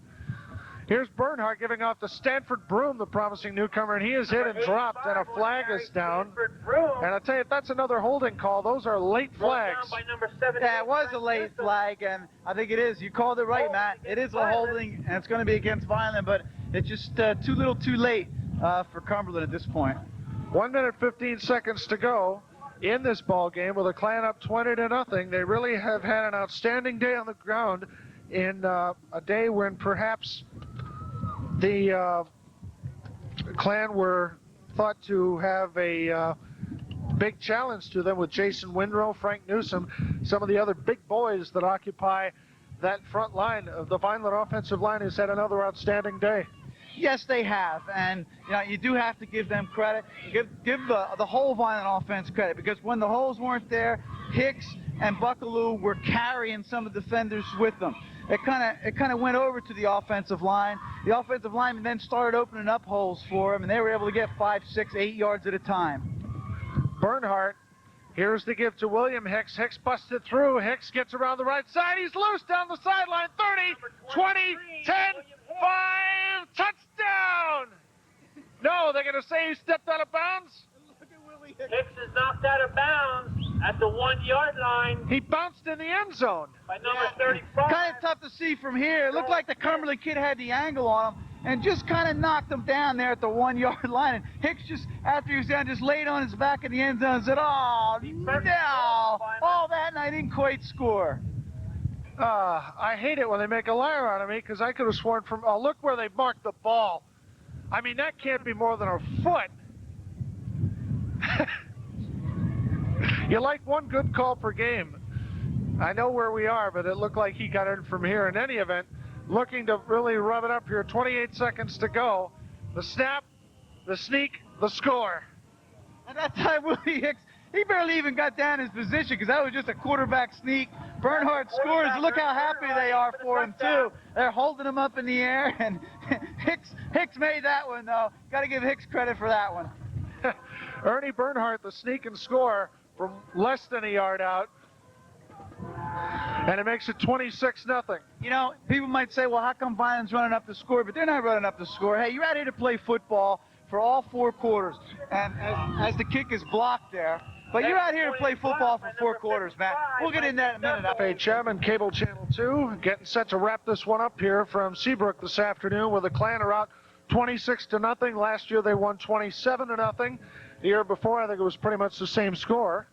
Here's Bernhardt giving off to Stanford Broom, the promising newcomer, and he is hit and dropped, and a flag is down. And I'll tell you, that's another holding call. Those are late flags. Yeah, it was a late flag, and I think it is. You called it right, Matt. It is a holding, and it's going to be against Vineland, but it's just too little too late for Cumberland at this point. 1 minute 15 seconds to go in this ball game with the Clan up 20-0. They really have had an outstanding day on the ground in a day when perhaps the Clan were thought to have a big challenge to them with Jason Windrow, Frank Newsom, some of the other big boys that occupy that front line of the Vineland offensive line has had another outstanding day. Yes, they have, and you do have to give them credit. Give the whole Vineland offense credit, because when the holes weren't there, Hicks and Buckaloo were carrying some of the defenders with them. It kind of went over to the offensive line. The offensive linemen then started opening up holes for them, and they were able to get 5, 6, 8 yards at a time. Bernhardt, here's the give to William Hicks. Hicks busted through. Hicks gets around the right side. He's loose down the sideline. 30, 20, 10, 5, touchdown! No, they're going to say he stepped out of bounds? Hicks is knocked out of bounds at the 1 yard line. He bounced in the end zone. By number 35. Kind of tough to see from here. It looked like the Cumberland kid had the angle on him and just kind of knocked him down there at the 1 yard line. And Hicks just, after he was down, just laid on his back in the end zone and said, "Oh, no, all that, and I didn't quite score." I hate it when they make a liar out of me, because I could have sworn from, oh, look where they marked the ball. I mean, that can't be more than a foot. You like one good call per game. I know where we are, but it looked like he got it from here. In any event, looking to really rub it up here. 28 seconds to go. The snap, the sneak, the score. At that time, Willie Hicks, he barely even got down his position, because that was just a quarterback sneak. Bernhardt scores. Look how happy they are for him, too. They're holding him up in the air, and Hicks made that one, though. Got to give Hicks credit for that one. Ernie Bernhardt, the sneak and score from less than a yard out. And it makes it 26-0. People might say, well, how come Vineland's running up the score? But they're not running up the score. Hey, you're out here to play football for all 4 quarters. And as the kick is blocked there. But you're out here to play football for 4 quarters, Matt. We'll get into that in a minute. FHM and Cable Channel 2 getting set to wrap this one up here from Seabrook this afternoon, where the Clan are out 26-0. Last year they won 27-0. The year before, I think it was pretty much the same score.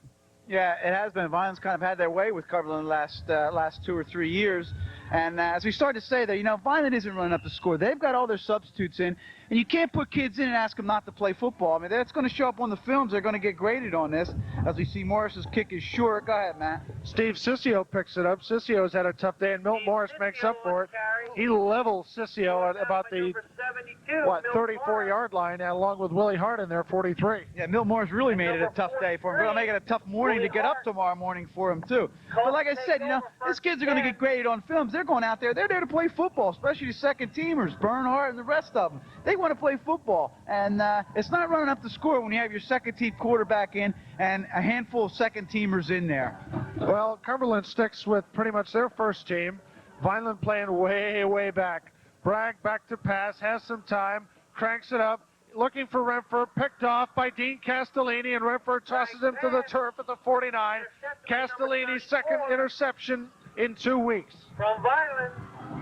Yeah, it has been. Vineland's kind of had their way with Cumberland the last 2 or 3 years. And as we started to say there, Vineland isn't running up the score. They've got all their substitutes in, and you can't put kids in and ask them not to play football. I mean, that's going to show up on the films. They're going to get graded on this. As we see, Morris's kick is short. Go ahead, Matt. Steve Sissio picks it up. Sissio's had a tough day, and Milt Morris makes up for it. He levels Sissio at about the 34-yard line, along with Willie Hart in there, 43. Yeah, Milt Morris really made it a tough day for him. We're going to make it a tough morning to get up tomorrow morning for him, too. But like I said, these kids are going to get graded on films. They're going out there. They're there to play football, especially the second-teamers, Bernhardt and the rest of them. They want to play football, and it's not running up the score when you have your second-team quarterback in and a handful of second-teamers in there. Well, Cumberland sticks with pretty much their first team. Vineland playing way, way back. Bragg back to pass, has some time, cranks it up, looking for Renford, picked off by Dean Castellini, and Renford tosses him to the turf at the 49. Castellini's second interception in 2 weeks. From Vineland,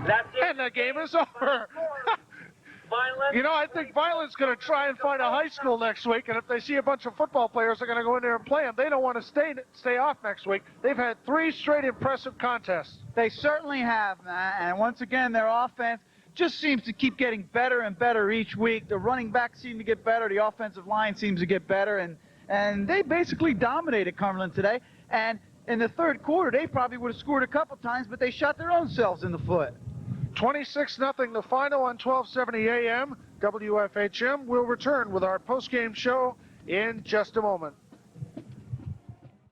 that's it. And the game is over. I think Vineland's going to try and find a high school next week, and if they see a bunch of football players, they're going to go in there and play them. They don't want to stay off next week. They've had 3 straight impressive contests. They certainly have, Matt, and once again, their offense just seems to keep getting better and better each week. The running backs seem to get better. The offensive line seems to get better, and they basically dominated Cumberland today. And in the third quarter, they probably would have scored a couple times, but they shot their own selves in the foot. 26-0 the final on 1270 AM. WFHM will return with our post-game show in just a moment.